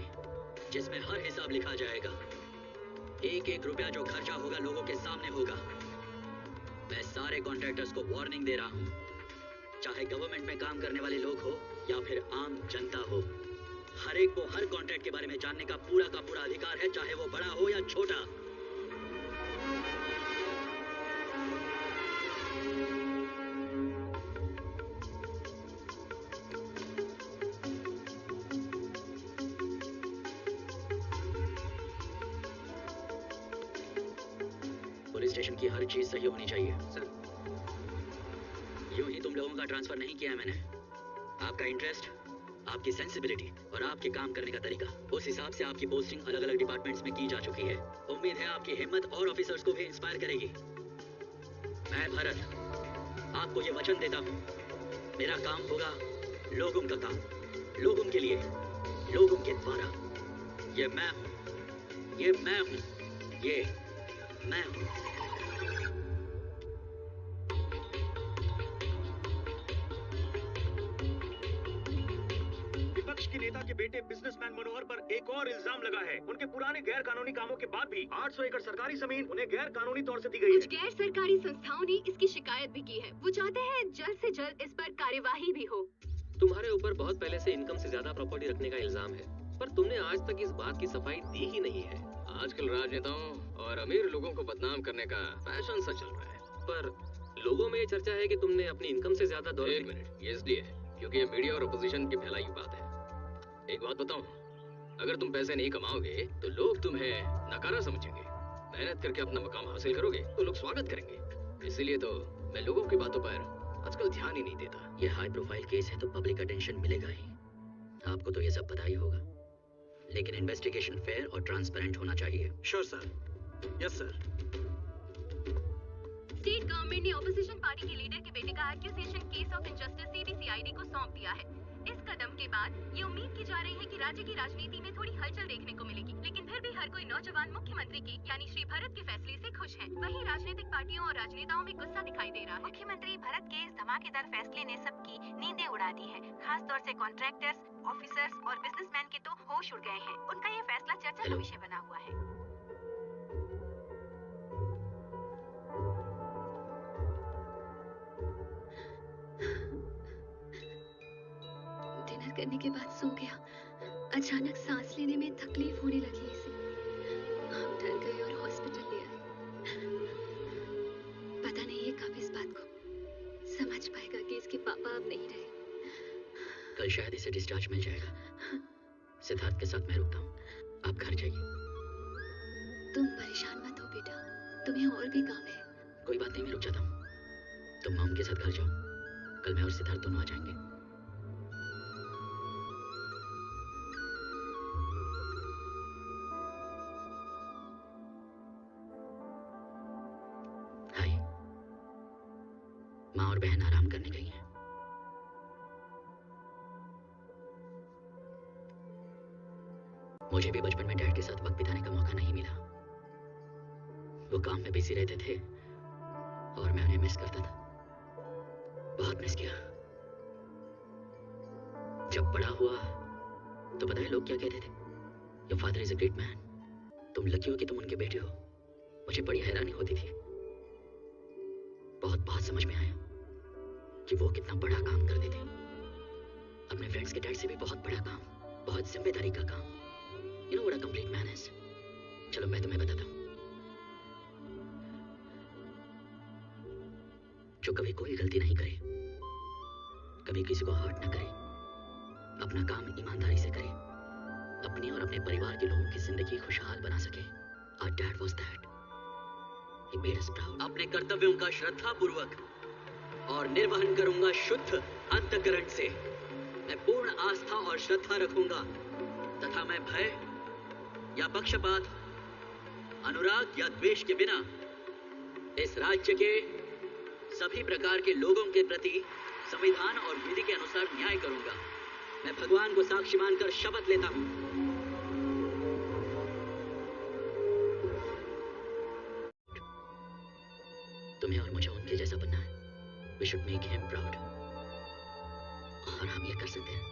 जिसमें हर हिसाब लिखा जाएगा। एक एक रुपया जो खर्चा होगा लोगों के सामने होगा। मैं सारे कॉन्ट्रैक्टर्स को वार्निंग दे रहा हूं, चाहे गवर्नमेंट में काम करने वाले लोग हो या फिर आम जनता हो, हर एक को हर कॉन्ट्रैक्ट के बारे में जानने का पूरा अधिकार है, चाहे वो बड़ा हो या छोटा। पुलिस स्टेशन की हर चीज सही होनी चाहिए। सर, यूं ही तुम लोगों का ट्रांसफर नहीं किया है मैंने। आपका इंटरेस्ट, आपकी सेंसिबिलिटी और आपके काम करने का तरीका, उस हिसाब से आपकी पोस्टिंग अलग अलग डिपार्टमेंट्स में की जा चुकी है। उम्मीद है आपकी हिम्मत और ऑफिसर्स को भी इंस्पायर करेगी। मैं भरत आपको ये वचन देता हूँ, मेरा काम होगा लोगों का काम, लोगों के लिए, लोगों के द्वारा। ये मैं हूँ, ये मैं हूँ, ये मैं हूँ। विपक्ष के नेता के बेटे बिजनेसमैन मनोहर पर एक और इल्जाम लगा है। उनके पुराने गैर कानूनी कामों के बाद भी 800 एकड़ सरकारी जमीन उन्हें गैर कानूनी तौर से दी गई है। कुछ गैर सरकारी संस्थाओं ने इसकी शिकायत भी की है। वो चाहते हैं जल्द से जल्द इस पर कार्यवाही भी हो। तुम्हारे ऊपर बहुत पहले से इनकम से ज्यादा प्रॉपर्टी रखने का इल्जाम है, पर तुमने आज तक इस बात की सफाई दी ही नहीं है। आजकल राजनेताओं और अमीर लोगों को बदनाम करने का फैशन सा चल रहा है। पर लोगों में ये चर्चा है कि तुमने अपनी इनकम से ज्यादा दौलत। एक मिनट, ये इसलिए है क्योंकि ये मीडिया और अपोजिशन की फैलाई हुई बात है। एक बात बताऊं, अगर तुम पैसे नहीं कमाओगे तो लोग तुम्हें नकारा समझेंगे। मेहनत करके अपना मकाम हासिल करोगे तो लोग स्वागत करेंगे। इसीलिए तो मैं लोगों की बातों पर आजकल ध्यान ही नहीं देता। ये हाई प्रोफाइल केस है तो पब्लिक अटेंशन मिलेगा ही। आपको तो ये सब पता ही होगा, लेकिन इन्वेस्टिगेशन फेयर और ट्रांसपेरेंट होना चाहिए। Sure sir, yes sir. State government ने ऑपोजिशन पार्टी के लीडर के बेटे का accusation case of injustice CBCID को सौंप दिया है। इस कदम के बाद ये उम्मीद की जा रही है कि राज्य की राजनीति में थोड़ी हलचल देखने को मिलेगी, लेकिन फिर भी हर कोई नौजवान मुख्यमंत्री के यानी श्री भरत के फैसले से खुश है। वहीं राजनीतिक पार्टियों और राजनेताओं में गुस्सा दिखाई दे रहा है। मुख्यमंत्री भरत के इस धमाकेदार फैसले ने सबकी नींदें उड़ा दी है। खास तौर से कॉन्ट्रैक्टर्स, ऑफिसर्स और बिजनेसमैन के तो होश उड़ गए हैं। उनका ये फैसला चर्चा का विषय बना हुआ है। डिनर करने के बाद सो गया। अचानक सांस लेने में तकलीफ होने लगी इसे। हम डर गए और हॉस्पिटल ले आए। पता नहीं ये कब इस बात को समझ पाएगा कि इसके पापा अब नहीं रहे। कल शायद इसे डिस्चार्ज मिल जाएगा। सिद्धार्थ के साथ मैं रुकता हूँ, आप घर जाइए। तुम परेशान मत हो बेटा, तुम्हें और भी काम है। कोई बात नहीं, मैं रुक जाता हूँ। तुम माम के साथ घर जाओ, कल मैं और सिद्धार्थ दोनों आ जाएंगे। हाय, माँ और बहन आराम करने गई हैं। मुझे भी बचपन में डैड के साथ वक्त बिताने का मौका नहीं मिला। वो काम में बिजी रहते थे और मैं उन्हें मिस करता था, बहुत मिस किया। जब बड़ा हुआ तो पता है लोग क्या कहते थे? Your father is a great man. तुम लकी हो कि तुम उनके बेटे हो। मुझे बड़ी हैरानी होती थी। बहुत समझ में आया कि वो कितना बड़ा काम करते थे। अपने फ्रेंड्स के डैड से भी बहुत बड़ा काम, बहुत जिम्मेदारी का काम। You know what a complete man is? चलो मैं तुम्हें बताता हूँ। जो कभी कोई गलती नहीं करे, कभी किसी को हर्ट ना करे, अपना काम ईमानदारी से करे, अपनी और अपने परिवार के लोगों की जिंदगी खुशहाल बना सके। Our dad was that. He made us proud. अपने कर्तव्यों का श्रद्धा पूर्वक और निर्वहन करूंगा शुद्ध अंतःकरण से। मैं पूर्ण आस्था और श्रद्धा रखूंगा तथा मैं भय या पक्षपात, अनुराग या द्वेष के बिना इस राज्य के सभी प्रकार के लोगों के प्रति संविधान और विधि के अनुसार न्याय करूंगा। मैं भगवान को साक्षी मानकर शपथ लेता हूं। तुम्हें और मुझे उनके जैसा बनना है। We should make him proud. और हम ये कर सकते हैं।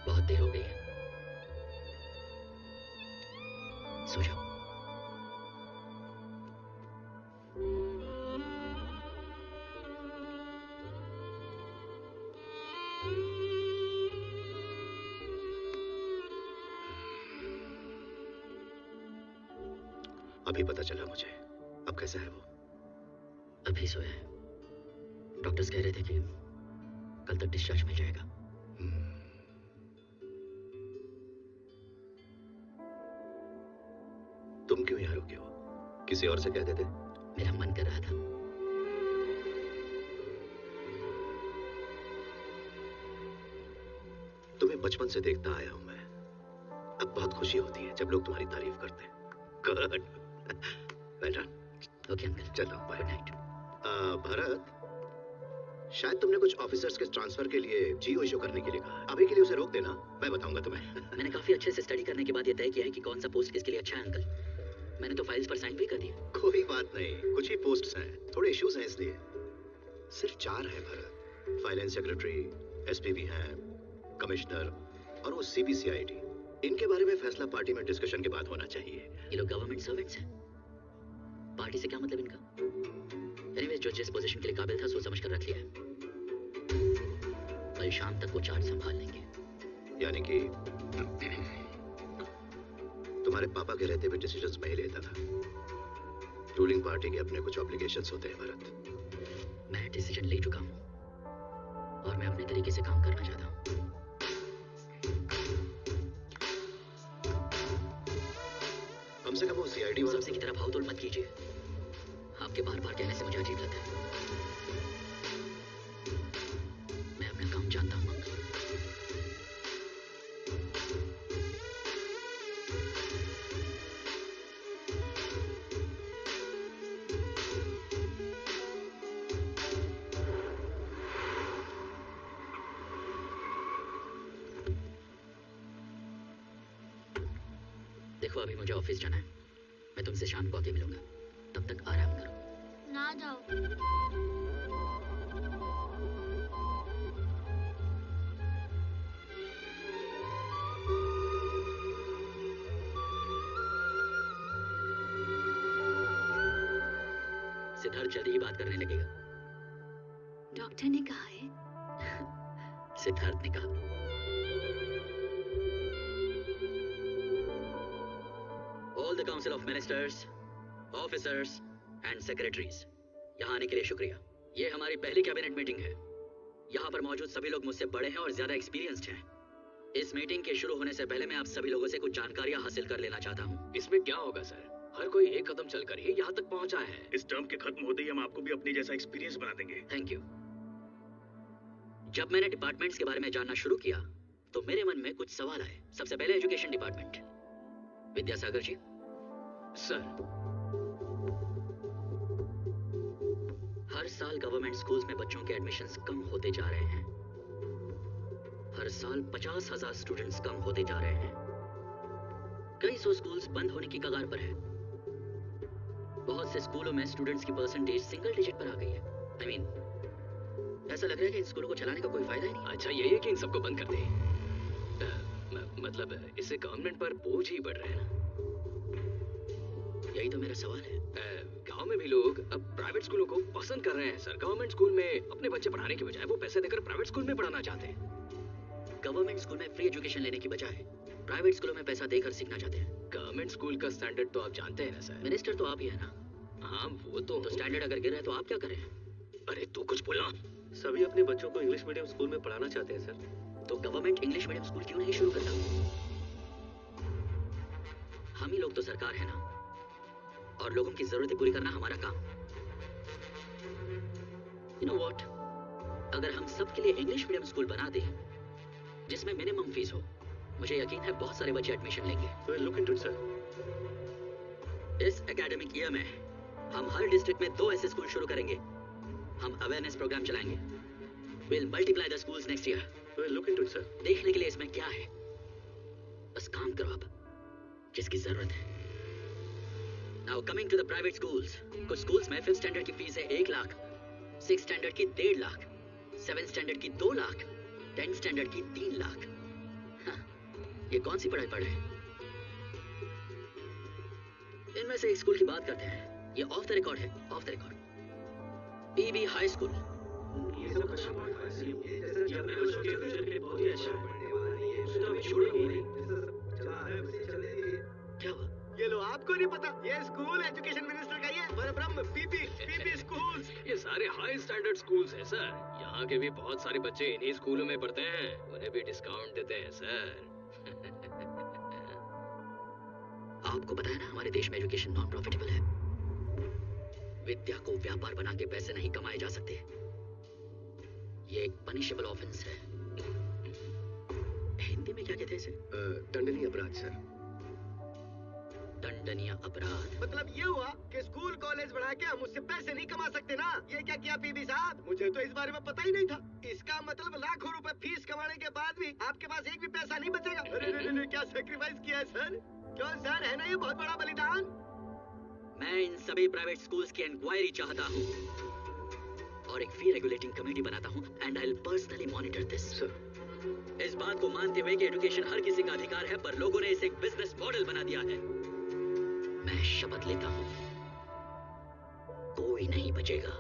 बहुत देर हो गई है, सो जाओ। अभी पता चला मुझे। अब कैसा है वो? अभी सोया है। डॉक्टर्स कह रहे थे कि कल तक डिस्चार्ज मिल जाएगा। तुम क्यों यहाँ रुके हो? किसी और से कह देते। मेरा मन कर रहा था। तुम्हें बचपन से देखता आया हूं मैं। अब बहुत खुशी होती है जब लोग तुम्हारी तारीफ करते हैं। गुड। बेटा। Okay uncle. चलो बाय। Good night. भरत, शायद तुमने कुछ ऑफिसर्स के ट्रांसफर के लिए जीओ इशू करने के लिए कहा। अभी के लिए उसे रोक देना, मैं बताऊंगा तुम्हें। मैंने काफी अच्छे से स्टडी करने के बाद ये तय किया है कि कौन सा पोस्ट किसके लिए अच्छा है अंकल। मैंने तो फाइल्स पर साइन भी कर दिए। कोई बात नहीं, कुछ ही पोस्ट्स हैं, थोड़े इश्यूज हैं इसलिए। सिर्फ 4 हैं भरत। फाइनेंस सेक्रेटरी, एसपीबी हैं, कमिश्नर और वो सीबीसीआईडी। इनके बारे में फैसला पार्टी में डिस्कशन के बाद होना चाहिए। ये लोग गवर्नमेंट सर्वेंट्स हैं। पार्टी से क्या मतलब इनका? एनीवेज, जो जिस पोजीशन के लिए काबिल था सोच समझ कर रख लिया है। कल शाम तक वो चार्ज संभाल लेंगे। यानी कि तुम्हारे पापा के रहते हुए डिसीजंस मैं ही लेता था। रूलिंग पार्टी के अपने कुछ ऑब्लिगेशंस होते हैं भरत। मैं डिसीजन ले चुका हूँ और मैं अपने तरीके से काम करना चाहता हूँ। कम से कम वो सीआईडी वाला सबसे की तरह भाव तोड़ मत कीजिए। आपके बार बार कहने से मुझे अजीब लगता है। मैं अपना काम जानता हूँ अंकल। देखो, अभी मुझे ऑफिस जाना है। मैं तुमसे शाम को आके मिलूंगा। तब तक आराम करो। ना जाओ। सिद्धार्थ जल्दी ही बात करने लगेगा। डॉक्टर ने कहा है। सिद्धार्थ ने कहा। All the Council of Ministers, Officers and Secretaries, यहाँ आने के लिए शुक्रिया। ये हमारी पहली कैबिनेट मीटिंग है। यहाँ पर मौजूद सभी लोग मुझसे बड़े हैं और ज्यादा एक्सपीरियंस्ड हैं। इस मीटिंग के शुरू होने से पहले मैं आप सभी लोगों से कुछ जानकारियाँ हासिल कर लेना चाहता हूँ। इसमें क्या होगा सर? हर कोई एक कदम चलकर ही यहाँ तक पहुँचा है। इस टर्म के खत्म होते ही हम आपको भी अपनी जैसा एक्सपीरियंस बना देंगे। Thank you. जब मैंने डिपार्टमेंट्स के बारे में जानना शुरू किया तो मेरे मन में कुछ सवाल आए। सबसे पहले education department. Vidyasagar ji. Sir, हर साल गवर्नमेंट स्कूल्स में बच्चों के एडमिशन्स कम होते जा रहे हैं। हर साल 50,000 स्टूडेंट्स कम होते जा रहे हैं। कई सौ स्कूल्स बंद होने की कगार पर है। बहुत से स्कूलों में स्टूडेंट्स की परसेंटेज सिंगल डिजिट पर आ गई है। I mean, ऐसा लग रहा है कि इन स्कूलों को चलाने का कोई फायदा ही नहीं। अच्छा यही है कि इन सबको बंद कर दें। मतलब इससे गवर्नमेंट पर बोझ ही बढ़ रहा है ना? यही तो मेरा सवाल है। गांव में भी लोग अब प्राइवेट स्कूलों को पसंद कर रहे हैं सर। गवर्नमेंट स्कूल में अपने बच्चे पढ़ाने के बजाय वो पैसे देकर प्राइवेट स्कूल में पढ़ाना चाहते हैं। गवर्नमेंट स्कूल में फ्री एजुकेशन लेने की बजाय प्राइवेट स्कूलों में पैसा देकर सीखना चाहते हैं। गवर्नमेंट स्कूल का स्टैंडर्ड तो आप जानते हैं ना सर। मिनिस्टर तो आप ही है ना। हाँ वो तो स्टैंडर्ड अगर गिर रहा है तो आप क्या करें? अरे तू कुछ बोलना। सभी अपने बच्चों को इंग्लिश मीडियम स्कूल में पढ़ाना चाहते हैं सर। तो गवर्नमेंट इंग्लिश मीडियम स्कूल क्यों नहीं शुरू करता? हम ही लोग तो सरकार है ना, और लोगों की जरूरतें पूरी करना हमारा काम। यू नो व्हाट, अगर हम सबके लिए इंग्लिश मीडियम स्कूल बना दें जिसमें मिनिमम फीस हो, मुझे यकीन है बहुत सारे बच्चे एडमिशन लेंगे। We'll look into it, sir. इस एकेडमिक ईयर में हम हर डिस्ट्रिक्ट में 2 ऐसे स्कूल शुरू करेंगे। हम अवेयरनेस प्रोग्राम चलाएंगे। We'll multiply the schools next year. We'll look into it, sir. देखने के लिए इसमें क्या है, बस काम करो आप जिसकी जरूरत है। Now coming to the private schools, कुछ schools में 5th standard की फीस है 1 लाख, 6th standard की 1.5 लाख, 7th standard की 2 लाख, 10th standard की 3 लाख। हाँ, ये कौन सी पढ़ाई पढ़ रहे हैं? इनमें से एक स्कूल की बात करते हैं। ये ऑफ द रिकॉर्ड है, off the record. PB high school. क्या हुआ? ये लो, आपको नहीं पता, ये स्कूल एजुकेशन मिनिस्टर का ही है। परब्रह्म पीपी स्कूल्स। ये सारे हाई स्टैंडर्ड स्कूल्स हैं सर। यहाँ के भी बहुत सारे बच्चे इन्हीं स्कूलों में पढ़ते हैं, उन्हें भी डिस्काउंट देते हैं सर। आपको पता है ना, हमारे देश में एजुकेशन नॉन प्रॉफिटेबल है। विद्या को व्यापार बना के पैसे नहीं कमाए जा सकते। ये एक पनिशेबल ऑफेंस है। हिंदी में क्या कहते हैं इसे? दंडनीय अपराध सर। दंडनीय अपराध मतलब ये हुआ कि स्कूल कॉलेज बढ़ा के हम उससे पैसे नहीं कमा सकते ना। ये क्या किया पीबी साहब? मुझे तो इस बारे में पता ही नहीं था। इसका मतलब लाखों रुपए फीस कमाने के बाद भी आपके पास एक भी पैसा नहीं बचेगा। अरे क्या सेक्रीफाइस किया है सर? क्यों सर, है ना ये बहुत बड़ा बलिदान? मैं इन सभी प्राइवेट स्कूल्स की इंक्वायरी चाहता हूँ और एक फी रेगुलेटिंग कमेटी बनाता हूँ, and I will personally monitor this. इस बात को मानते हुए कि एजुकेशन हर किसी का अधिकार है, पर लोगों ने इसे एक बिजनेस मॉडल बना दिया है। मैं शपथ लेता हूँ, कोई नहीं बचेगा।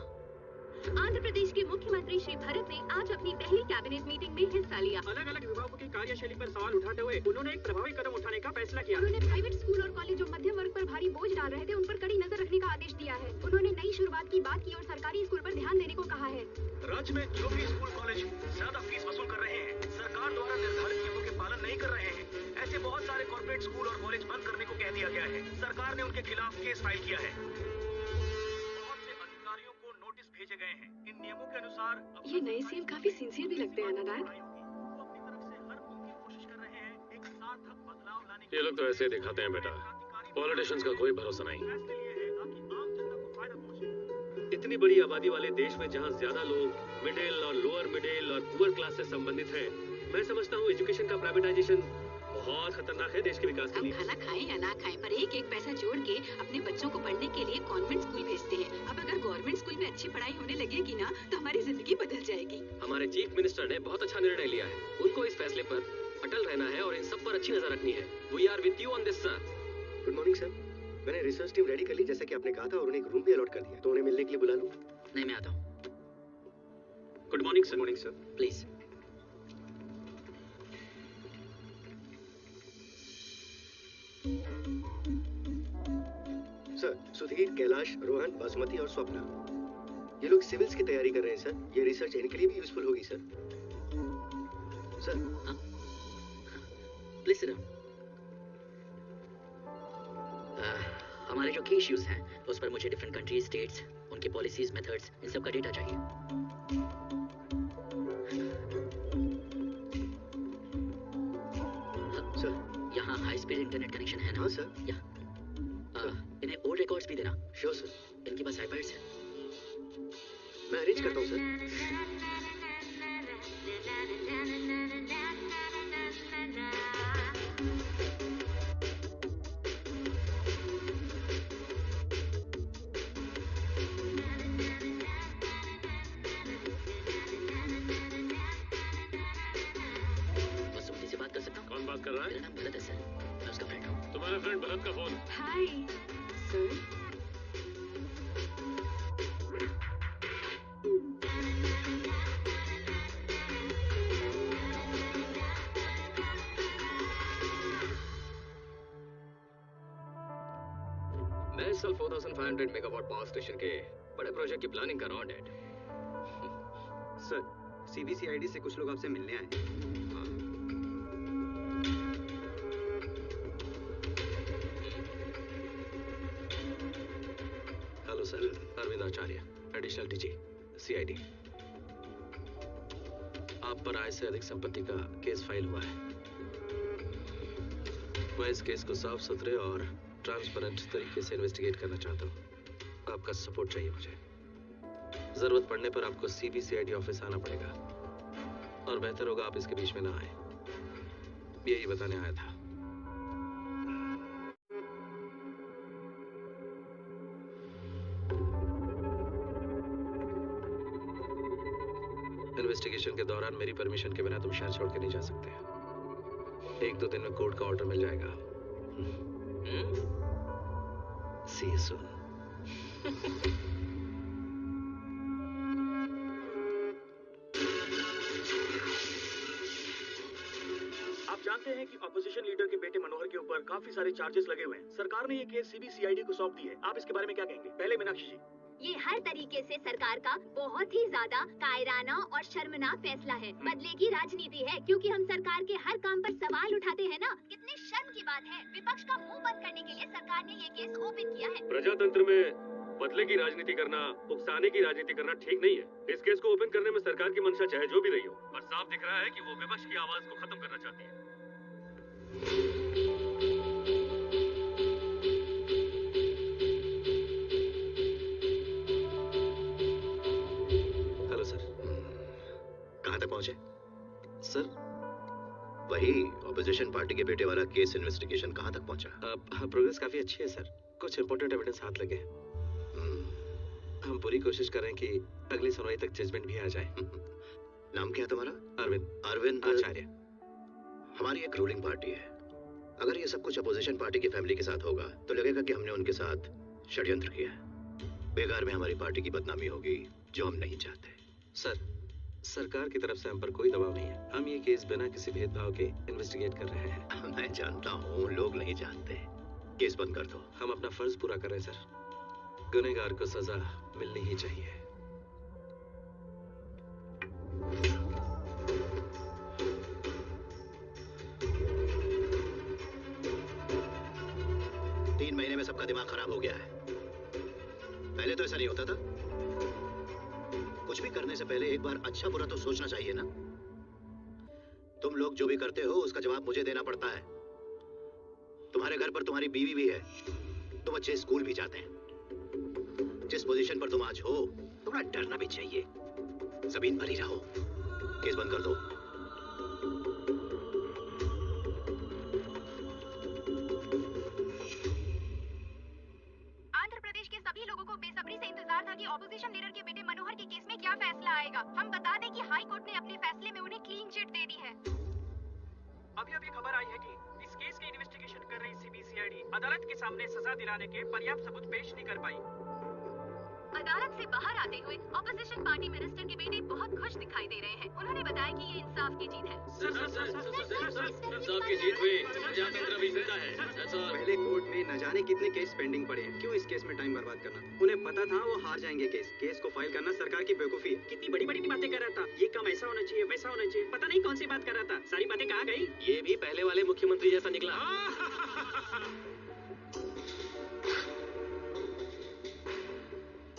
आंध्र प्रदेश के मुख्यमंत्री श्री भरत ने आज अपनी पहली कैबिनेट मीटिंग में हिस्सा लिया। अलग अलग विभागों की कार्यशैली पर सवाल उठाते हुए उन्होंने एक प्रभावी कदम उठाने का फैसला किया। उन्होंने प्राइवेट स्कूल और कॉलेज जो मध्यम वर्ग पर भारी बोझ डाल रहे थे, उन पर कड़ी नजर रखने का आदेश दिया है। उन्होंने नई शुरुआत की बात की और सरकारी स्कूल पर ध्यान देने को कहा है। राज्य में जो भी स्कूल कॉलेज ज्यादा फीस वसूल कर रहे हैं, सरकार द्वारा निर्धारित नियमों के पालन नहीं कर रहे हैं, ऐसे बहुत सारे कॉर्पोरेट स्कूल और कॉलेज बंद करने को कह दिया गया है। सरकार ने उनके खिलाफ केस फाइल किया है। बहुत से अधिकारियों को नोटिस भेजे गए हैं। इन नियमों के अनुसार ये नए सीएम काफी सिंसियर भी लगते हैं ना डैड। ये लोग तो ऐसे ही दिखाते हैं बेटा। पॉलिटिशियंस का कोई भरोसा नहीं। इतनी बड़ी आबादी वाले देश में जहाँ ज्यादा लोग मिडिल और लोअर मिडिल और पुअर क्लास से संबंधित हैं, मैं समझता हूँ एजुकेशन का प्राइवेटाइजेशन बहुत खतरनाक है देश के विकास के हम लिए। खाना खाएं या ना खाएं, पर एक एक पैसा जोड़ के अपने बच्चों को पढ़ने के लिए कॉन्वेंट स्कूल भेजते हैं। अब अगर गवर्नमेंट स्कूल में अच्छी पढ़ाई होने लगेगी ना, तो हमारी जिंदगी बदल जाएगी। हमारे चीफ मिनिस्टर ने बहुत अच्छा निर्णय लिया है। उनको इस फैसले पर अटल रहना है और इन सब पर अच्छी नजर रखनी है। We are with you on this sir. Good morning sir. मैंने रिसर्च टीम रेडी कर ली जैसा कि आपने कहा था, और उन्हें एक रूम भी अलॉट कर दिया, तो उन्हें मिलने के लिए बुला लूं? नहीं, मैं आता हूँ। Good morning sir. Morning sir. Please. Sir, Sudhir, Kailash, Rohan, basmati और स्वप्ना, ये लोग सिविल्स की तैयारी कर रहे हैं सर। ये रिसर्च इनके लिए भी यूजफुल होगी sir. Sir, please sit down. हमारे जो की इश्यूज हैं, उस पर मुझे डिफरेंट कंट्रीज, स्टेट्स, उनकी पॉलिसीज, मेथड्स, इन सब का डेटा चाहिए। सर, यहाँ हाई स्पीड इंटरनेट कनेक्शन है ना? हाँ सर। इन्हें ओल्ड रिकॉर्ड्स भी देना। Sure sir. इनके पास आईपैड्स हैं। मैं अरेंज करता हूँ सर। बासमती से बात कर सकता हूँ? कौन बात कर रहा है? मेरा नाम भरत है सर, मैं उसका फ्रेंड हूँ। तुम्हारे फ्रेंड भरत का फोन। Hi sir. मैं इस साल 4500 मेगावाट पावर स्टेशन के बड़े प्रोजेक्ट की प्लानिंग कर रहा हूँ डैड। सर, सीबीसीआईडी से कुछ लोग आपसे मिलने आए हैं। हाँ। हेलो सर, अरविंद आचार्य, एडिशनल डीजी सीआईडी। आप पर आय से अधिक संपत्ति का केस फाइल हुआ है। मैं इस केस को साफ सुथरे और ट्रांसपेरेंट तरीके से इन्वेस्टिगेट करना चाहता हूँ। आपका सपोर्ट चाहिए मुझे। जरूरत पड़ने पर आपको सीबीसीआईडी ऑफिस आना पड़ेगा और बेहतर होगा आप इसके बीच में ना आए। यही बताने आया था। इन्वेस्टिगेशन के दौरान मेरी परमिशन के बिना तुम शहर छोड़ के नहीं जा सकते। 1-2 दिन में कोर्ट का ऑर्डर मिल जाएगा। See you soon. आप जानते हैं कि ऑपोजिशन लीडर के बेटे मनोहर के ऊपर काफी सारे चार्जेस लगे हुए हैं। सरकार ने ये केस सीबीसीआईडी को सौंप दी है। आप इसके बारे में क्या कहेंगे? पहले मीनाक्षी जी। ये हर तरीके से सरकार का बहुत ही ज्यादा कायराना और शर्मनाक फैसला है। बदले की राजनीति है, क्योंकि हम सरकार के हर काम पर सवाल उठाते हैं ना। कितने शर्म की बात है, विपक्ष का मुंह बंद करने के लिए सरकार ने ये केस ओपन किया है। प्रजातंत्र में बदले की राजनीति करना, उकसाने की राजनीति करना ठीक नहीं है। इस केस को ओपन करने में सरकार की मंशा चाहे जो भी रही हो, पर साफ दिख रहा है कि वो विपक्ष की आवाज को खत्म करना चाहती है। Hello sir. कहाँ तक पहुंचे? सर, वही ऑपोजिशन पार्टी के बेटे वाला केस इन्वेस्टिगेशन कहाँ तक पहुंचा? प्रोग्रेस काफी अच्छी है सर। कुछ इंपॉर्टेंट एविडेंस हाथ लगे। हम पूरी कोशिश कर रहे हैं कि अगली सुनवाई तक जजमेंट भी आ जाए। नाम क्या है तुम्हारा? अरविंद। अरविंद आचार्य। हमारी एक रूलिंग पार्टी है। अगर ये सब कुछ अपोजिशन पार्टी की फैमिली के साथ होगा तो लगेगा कि हमने उनके साथ षड्यंत्र किया है। बेकार में हमारी पार्टी की बदनामी होगी, जो हम नहीं चाहते। सर, सरकार की तरफ से हम पर कोई दबाव नहीं है। हम ये केस बिना किसी भेदभाव के इन्वेस्टिगेट कर रहे हैं। मैं जानता हूँ, लोग नहीं जानते। केस बंद कर दो। हम अपना फर्ज पूरा कर रहे हैं सर। गुनहगार को सजा मिलनी ही चाहिए। तीन महीने में सबका दिमाग खराब हो गया है। पहले तो ऐसा नहीं होता था। कुछ भी करने से पहले एक बार अच्छा बुरा तो सोचना चाहिए ना। तुम लोग जो भी करते हो उसका जवाब मुझे देना पड़ता है। तुम्हारे घर पर तुम्हारी बीवी भी है, तो बच्चे स्कूल भी जाते हैं। जिस पोजीशन पर तुम आज हो, थोड़ा डरना भी चाहिए। जमीन पर ही रहो। केस बंद कर दो। आंध्र प्रदेश के सभी लोगों को बेसब्री से इंतजार था कि ऑपोजिशन लीडर के बेटे मनोहर के केस में क्या फैसला आएगा। हम बता दें कि हाई कोर्ट ने अपने फैसले में उन्हें क्लीन चिट दे दी है। अभी खबर आई है कि इस केस की इन्वेस्टिगेशन कर रही सीबीसीआईडी अदालत के सामने सजा दिलाने के पर्याप्त सबूत पेश नहीं कर पाई। अदालत से बाहर आते हुए ऑपोजिशन पार्टी मिनिस्टर के बेटे बहुत खुश दिखाई दे रहे हैं। उन्होंने बताया कि ये इंसाफ की जीत है। इंसाफ की जीत हुई, प्रजातंत्र भी जिंदा है। पहले कोर्ट में न जाने कितने केस पेंडिंग पड़े हैं। क्यों इस केस में टाइम बर्बाद करना? उन्हें पता था वो हार जाएंगे। केस को फाइल करना सरकार की बेवकूफी है। कितनी बड़ी बड़ी बातें कर रहा था। ये काम ऐसा होना चाहिए, वैसा होना चाहिए, पता नहीं कौन सी बात कर रहा था। सारी बातें कहाँ गई? ये भी पहले वाले मुख्यमंत्री जैसा निकला।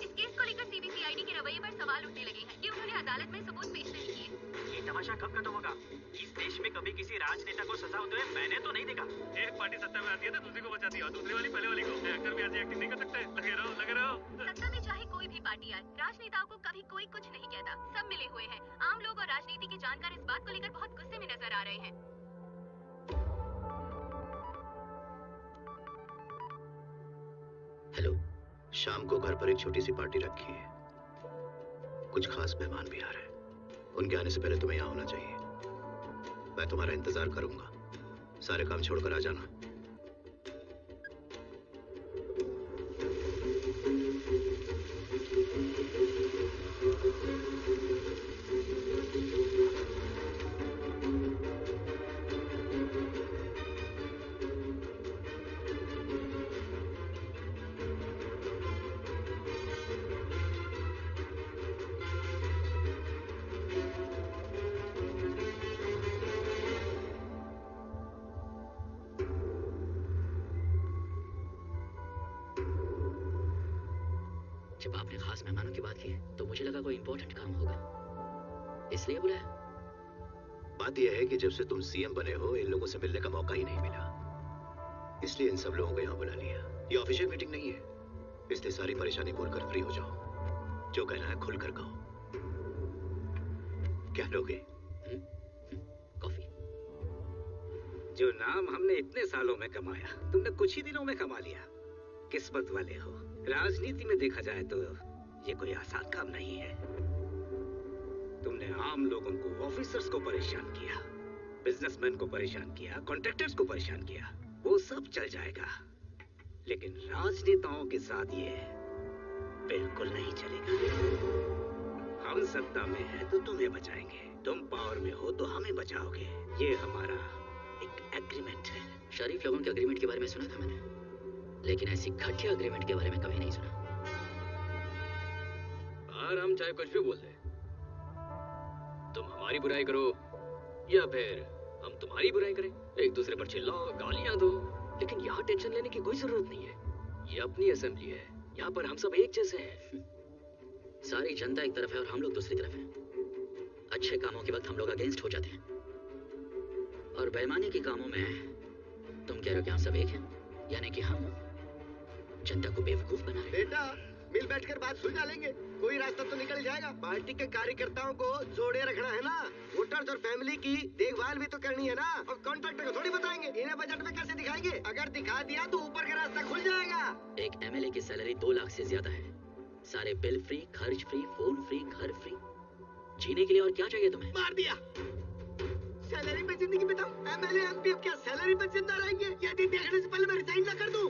इस केस को लेकर सीबीसीआईडी के रवैये पर सवाल उठने लगे हैं कि उन्होंने अदालत में सबूत पेश नहीं किए। ये तमाशा कब खत्म होगा? इस देश में कभी किसी राजनेता को सजा होते हुए मैंने तो नहीं देखा। एक पार्टी सत्ता में आती है तो दूसरी को बचाती है, और दूसरी वाली पहले वाली को। एक्टर भी ऐसी एक्टिंग नहीं कर सकते। लगे रहो, लगे रहो। सत्ता में चाहे कोई भी पार्टी आए, राजनेताओं को कभी कोई कुछ नहीं कहता। सब मिले हुए हैं। आम लोग और राजनीति के जानकार इस बात को लेकर बहुत गुस्से में नजर आ रहे हैं। हेलो, शाम को घर पर एक छोटी सी पार्टी रखी है। कुछ खास मेहमान भी आ रहे हैं। उनके आने से पहले तुम्हें यहाँ होना चाहिए। मैं तुम्हारा इंतजार करूंगा। सारे काम छोड़कर आ जाना। जब आपने खास मेहमानों की बात की तो मुझे लगा कोई इंपॉर्टेंट काम होगा, इसलिए बुलाया। बात यह है कि जब से तुम सीएम बने हो इन लोगों से मिलने का मौका ही नहीं मिला, इसलिए इन सब लोगों को यहाँ बुला लिया। ये ऑफिशियल मीटिंग नहीं है, इसलिए सारी परेशानी भूलकर फ्री हो जाओ। जो कहना है खुलकर कहो। क्या लोगे? कॉफी। जो नाम हमने इतने सालों में कमाया तुमने कुछ ही दिनों में कमा लिया। किस्मत वाले हो। राजनीति में देखा जाए तो ये कोई आसान काम नहीं है। तुमने आम लोगों को, ऑफिसर्स को परेशान किया, बिजनेसमैन को परेशान किया, कॉन्ट्रैक्टर्स को परेशान किया, वो सब चल जाएगा, लेकिन राजनेताओं के साथ ये बिल्कुल नहीं चलेगा। हम सत्ता में हैं तो तुम्हें बचाएंगे, तुम पावर में हो तो हमें बचाओगे। ये हमारा एक एग्रीमेंट है। शरीफ लोगों के एग्रीमेंट के बारे में सुना था मैंने, लेकिन ऐसी घटिया एग्रीमेंट के बारे में कभी नहीं सुना। और हम चाहे कुछ भी बोल दें, तुम हमारी बुराई करो या फिर हम तुम्हारी बुराई करें, एक दूसरे पर चिल्लाओ, गालियां दो, लेकिन यहाँ टेंशन लेने की कोई जरूरत नहीं है। ये अपनी असेंबली है, यहाँ पर हम सब एक जैसे हैं। सारी जनता एक तरफ है और हम लोग दूसरी तरफ हैं। अच्छे कामों के वक्त हम लोग अगेंस्ट हो जाते हैं, और बेईमानी के कामों में तुम कह रहे हो कि हम सब एक हैं, यानी कि हम जनता को बेवकूफ बना रहे हैं। बेटा मिल बैठकर बात सुलझा लेंगे, कोई रास्ता तो निकल जाएगा। पार्टी के कार्यकर्ताओं को जोड़े रखना है ना, वोटर्स और फैमिली की देखभाल भी तो करनी है ना, और कॉन्ट्रैक्टर को थोड़ी बताएंगे, इन्हें बजट में कैसे दिखाएंगे? अगर दिखा दिया तो ऊपर का रास्ता खुल जाएगा। एक एमएलए की सैलरी 2 लाख से ज्यादा है, सारे बिल फ्री, खर्च फ्री, फोन फ्री, घर फ्री, जीने के लिए और क्या चाहिए तुम्हें? मार दिया। सैलरी पे जिंदगी बिताऊं, एमएलए एमपी अब क्या सैलरी पे जिंदा रहेंगे? यदि देखने से पहले मैं रिजाइन ना कर दूं।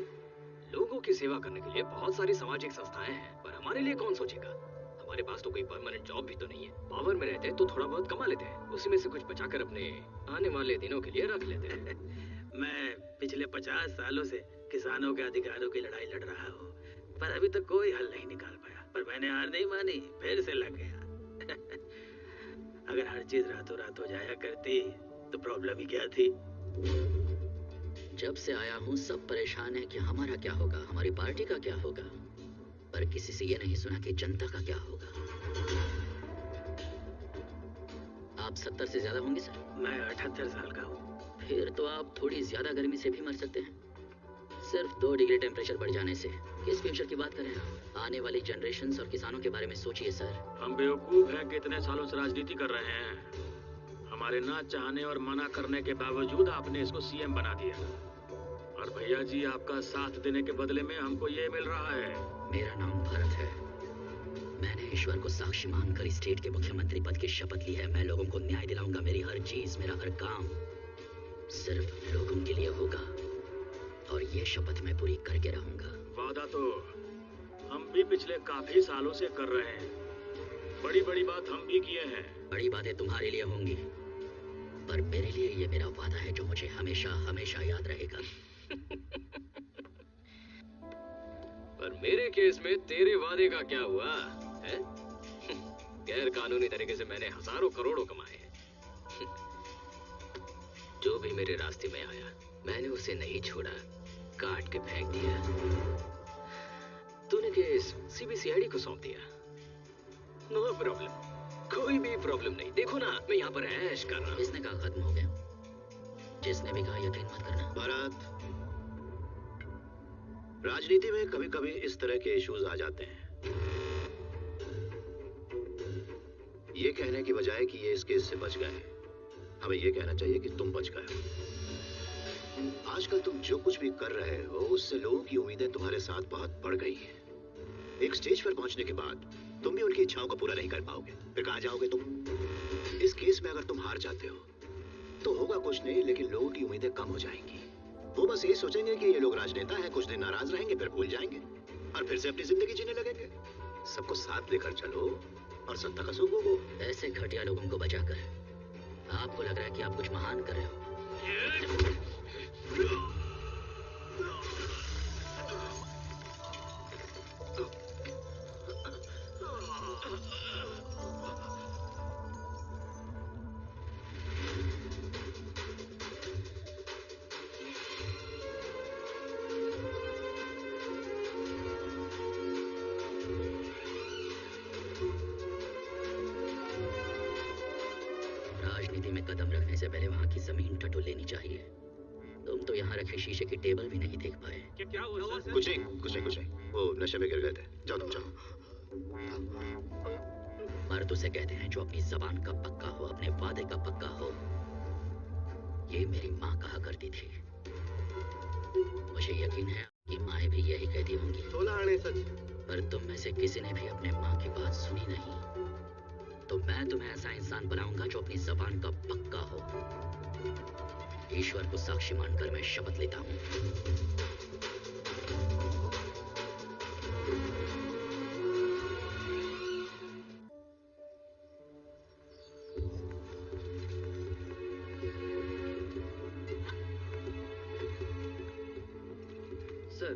लोगों की सेवा करने के लिए बहुत सारी सामाजिक संस्थाएं हैं, पर हमारे लिए कौन सोचेगा? हमारे पास तो कोई परमानेंट जॉब भी तो नहीं है। पावर में रहते तो थोड़ा बहुत कमा लेते हैं, उसी में से कुछ बचाकर अपने आने वाले दिनों के लिए रख लेते हैं। मैं पिछले 50 सालों से किसानों के अधिकारों की लड़ाई लड़ रहा हूँ, पर अभी तक कोई हल नहीं निकाल पाया। पर मैंने हार नहीं मानी, फिर से लग गया। अगर हर चीज रातों रात हो जाया करती तो प्रॉब्लम ही क्या थी? जब से आया हूँ सब परेशान है कि हमारा क्या होगा, हमारी पार्टी का क्या होगा, पर किसी से ये नहीं सुना कि जनता का क्या होगा। आप 70 से ज्यादा होंगे सर? मैं 78 साल का हूँ। फिर तो आप थोड़ी ज्यादा गर्मी से भी मर सकते हैं, सिर्फ 2 डिग्री टेम्परेचर बढ़ जाने से। किस फ्यूचर की बात करें आप? आने वाली जनरेशन्स और किसानों के बारे में सोचिए सर। हम बेवकूफ हैं कि इतने सालों से राजनीति कर रहे हैं। हमारे ना चाहने और मना करने के बावजूद आपने इसको सीएम बना दिया, और भैया जी आपका साथ देने के बदले में हमको ये मिल रहा है। मेरा नाम भरत है, मैंने ईश्वर को साक्षी मानकर स्टेट के मुख्यमंत्री पद की शपथ ली है। मैं लोगों को न्याय दिलाऊंगा, मेरी हर चीज, मेरा हर काम सिर्फ लोगों के लिए होगा, और ये शपथ मैं पूरी करके रहूंगा। वादा तो हम भी पिछले काफी सालों से कर रहे हैं, बड़ी बड़ी बात हम भी किए हैं। बड़ी बातें तुम्हारे लिए होंगी, पर मेरे लिए ये मेरा वादा है जो मुझे हमेशा हमेशा याद रहेगा। पर मेरे केस में तेरे वादे का क्या हुआ है? गैर कानूनी तरीके से मैंने हजारों करोड़ों कमाए हैं। जो भी मेरे रास्ते में आया मैंने उसे नहीं छोड़ा, काट के फेंक दिया। तूने केस सीबीसीआईडी को सौंप दिया, नो प्रॉब्लम, कोई भी प्रॉब्लम नहीं। देखो ना, मैं यहाँ पर ऐश कर रहा हूँ। इसने कहा खत्म हो गया, जिसने भी कहा यकीन मत करना। भरत, राजनीति में कभी कभी इस तरह के इश्यूज आ जाते हैं। ये कहने की बजाय कि ये इस केस से बच गए, हमें ये कहना चाहिए कि तुम बच गए हो। आजकल तुम जो कुछ भी कर रहे हो उससे लोगों की उम्मीदें तुम्हारे साथ बहुत बढ़ गई हैं। एक स्टेज पर पहुंचने के बाद तुम भी उनकी इच्छाओं को पूरा नहीं कर पाओगे, फिर कहां जाओगे तुम? इस केस में अगर तुम हार जाते हो तो होगा कुछ नहीं, लेकिन लोगों की उम्मीदें कम हो जाएंगी। वो बस ये सोचेंगे कि ये लोग राजनेता हैं, कुछ दिन नाराज रहेंगे, फिर भूल जाएंगे और फिर से अपनी जिंदगी जीने लगेंगे। सबको साथ लेकर चलो और सत्ता का सुख भोगो। ऐसे घटिया लोगों को बचाकर आपको लग रहा है कि आप कुछ महान कर रहे हो। कदम रखने से पहले वहाँ की जमीन टटोल लेनी चाहिए। तुम तो यहाँ रखे शीशे की टेबल भी नहीं देख पाए। क्या हुआ सर? कुछ नहीं, वो नशे में गिर गए थे। जाओ तुम जाओ। मर्द उसे कहते हैं जो अपनी जबान का पक्का हो, अपने वादे का पक्का हो। ये मेरी माँ कहा करती थी। मुझे यकीन है कि माँ भी यही कहती होंगी। 16 आने सच। पर तुम में से किसी ने भी अपने माँ की बात सुनी नहीं। तो मैं तुम्हें ऐसा इंसान बनाऊंगा जो अपनी जबान का पक्का हो। ईश्वर को साक्षी मानकर मैं शपथ लेता हूँ। सर,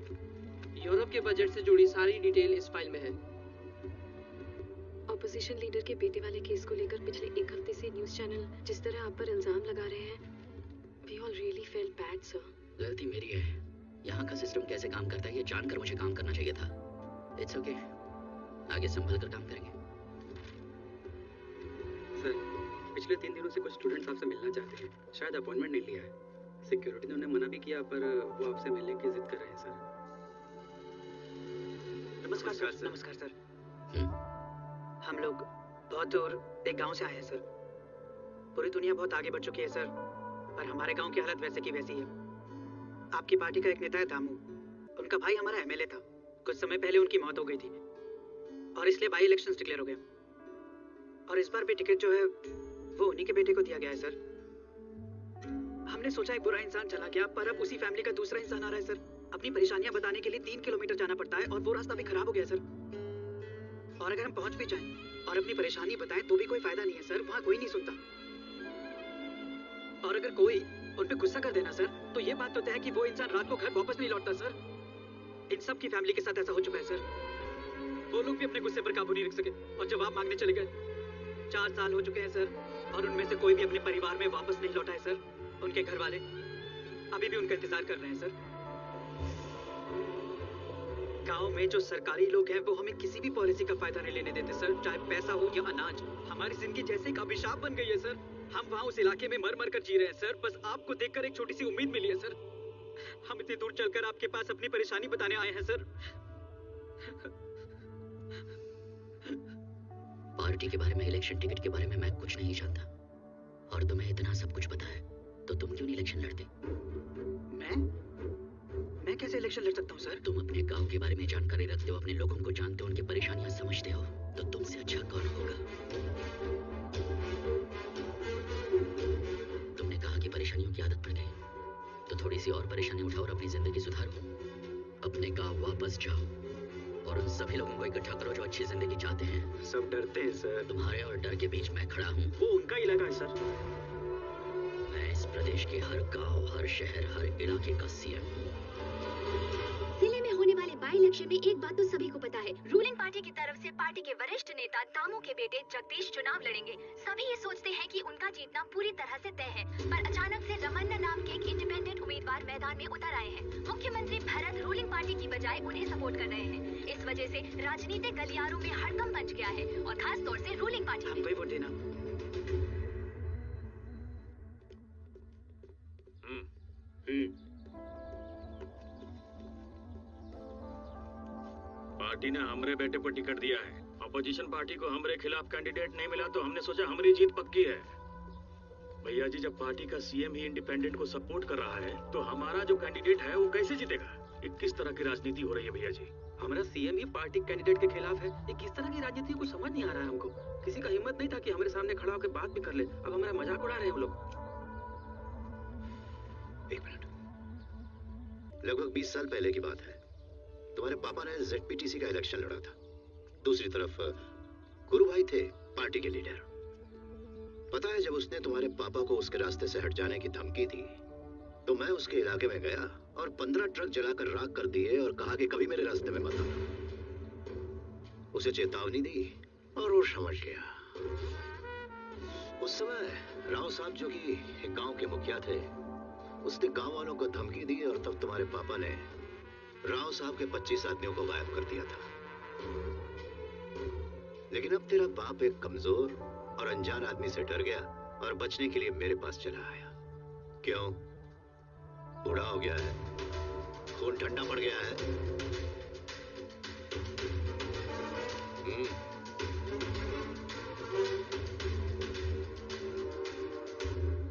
यूरोप के बजट से जुड़ी सारी डिटेल इस फाइल में है। ऑपोजिशन लीडर के बेटे वाले केस को लेकर पिछले एक हफ्ते से न्यूज़ चैनल जिस तरह आप पर इल्जाम लगा रहे हैं, we all really felt bad, sir. गलती मेरी है। यहाँ का सिस्टम कैसे काम करता है ये जानकर मुझे काम करना चाहिए था। इट्स ओके, आगे संभल कर काम करेंगे। सर, पिछले 3 दिनों से कुछ स्टूडेंट्स आपसे मिलना चाहते हैं। शायद अपॉइंटमेंट नहीं लिया है। सिक्योरिटी ने उन्हें मना भी किया, पर वो आपसे मिलने की जिद कर रहे हैं सर। नमस्कार सर। नमस्कार सर। हम लोग बहुत दूर एक गांव से आए हैं सर। पूरी दुनिया बहुत आगे बढ़ चुकी है सर, पर हमारे गांव की हालत वैसे की वैसी है। आपकी पार्टी का एक नेता है दामू, उनका भाई हमारा एमएलए था। कुछ समय पहले उनकी मौत हो गई थी और इसलिए बाई इलेक्शंस डिक्लेयर हो गए। और इस बार भी टिकट जो है वो उन्हीं के बेटे को दिया गया है सर। हमने सोचा एक बुरा इंसान चला गया, पर अब उसी फैमिली का दूसरा इंसान आ रहा है सर। अपनी परेशानियां बताने के लिए 3 किलोमीटर जाना पड़ता है और वो रास्ता भी खराब हो गया सर। और अगर हम पहुंच भी जाएं और अपनी परेशानी बताएं तो भी कोई फायदा नहीं है सर, वहाँ कोई नहीं सुनता। और अगर कोई उन पे गुस्सा कर देना सर, तो ये बात तो तय है कि वो इंसान रात को घर वापस नहीं लौटता सर। इन सब की फैमिली के साथ ऐसा हो चुका है सर। वो लोग भी अपने गुस्से पर काबू नहीं रख सके और जवाब मांगने चले गए। 4 साल हो चुके हैं सर और उनमें से कोई भी अपने परिवार में वापस नहीं लौटा है सर। उनके घर वाले अभी भी उनका इंतजार कर रहे हैं सर। गांव में जो सरकारी लोग हैं वो हमें किसी भी पॉलिसी का फायदा नहीं लेने देते सर, चाहे पैसा हो या अनाज। हमारी जिंदगी जैसे एक अभिशाप बन गई है सर। हम वहाँ उस इलाके में मर मर कर जी रहे हैं सर। बस आपको देखकर एक छोटी सी उम्मीद मिली है सर। हम इतनी दूर चलकर आपके पास अपनी परेशानी बताने आए हैं सर। पार्टी के बारे में, इलेक्शन टिकट के बारे में मैं कुछ नहीं जानता और तुम्हें इतना सब कुछ पता है, तो तुम क्यों नहीं इलेक्शन लड़ते? मैं कैसे इलेक्शन लड़ सकता हूँ सर? तुम अपने गांव के बारे में जानकारी रखते हो, अपने लोगों को जानते हो, उनकी परेशानियां समझते हो, तो तुमसे अच्छा कौन होगा? तुमने कहा कि परेशानियों की आदत पड़ गई, तो थोड़ी सी और परेशानी उठाओ और अपनी जिंदगी सुधारो। अपने गांव वापस जाओ और उन सभी लोगों को इकट्ठा करो जो अच्छी जिंदगी चाहते हैं। सब डरते हैं सर। तुम्हारे और डर के बीच मैं खड़ा हूँ। वो उनका इलाका है सर। मैं इस प्रदेश के हर गांव, हर शहर, हर इलाके का सीएम हूँ। जिले में होने वाले बाई इलेक्शन में एक बात तो सभी को पता है, रूलिंग पार्टी की तरफ से पार्टी के वरिष्ठ नेता दामू के बेटे जगदीश चुनाव लड़ेंगे। सभी ये सोचते हैं कि उनका जीतना पूरी तरह से तय है, पर अचानक से रमन्ना नाम के एक इंडिपेंडेंट उम्मीदवार मैदान में उतर आए हैं। मुख्यमंत्री भरत रूलिंग पार्टी की बजाय उन्हें सपोर्ट कर रहे हैं। इस वजह से राजनीतिक गलियारों में हड़कंप मच गया है और खास तौर से रूलिंग पार्टी में। हमको ही वोट देना। पार्टी ने हमरे बेटे पर टिकट दिया है। अपोजिशन पार्टी को हमरे खिलाफ कैंडिडेट नहीं मिला तो हमने सोचा हमारी जीत पक्की है। भैया जी, जब पार्टी का सीएम ही इंडिपेंडेंट को सपोर्ट कर रहा है तो हमारा जो कैंडिडेट है वो कैसे जीतेगा? ये किस तरह की राजनीति हो रही है भैया जी? हमारा सीएम ही पार्टी कैंडिडेट के खिलाफ है। ये किस तरह की राजनीति है, कुछ समझ नहीं आ रहा है हमको। किसी का हिम्मत नहीं था कि हमारे सामने खड़ा होकर बात भी कर ले। अब हमारा मजाक उड़ा रहे हैं हम लोग। एक मिनट, लगभग 20 साल पहले की बात है। तुम्हारे पापा ने ZPTC का इलेक्शन लड़ा था। दूसरी तरफ गुरु भाई थे पार्टी के लीडर। पता है, जब उसने तुम्हारे पापा को उसके रास्ते से हट जाने की धमकी दी तो मैं उसके इलाके में गया और 15 ट्रक जलाकर राख कर दिए और कहा कि कभी मेरे रास्ते में मत आना। उसे चेतावनी दी और वो समझ गया। उस समय राव साहब, जो कि एक गांव के मुखिया थे, उसने गांव वालों को धमकी दी और तब तुम्हारे पापा ने राव साहब के 25 आदमियों को गायब कर दिया था। लेकिन अब तेरा बाप एक कमजोर और अनजान आदमी से डर गया और बचने के लिए मेरे पास चला आया। क्यों? बूढ़ा हो गया है? खून ठंडा पड़ गया है?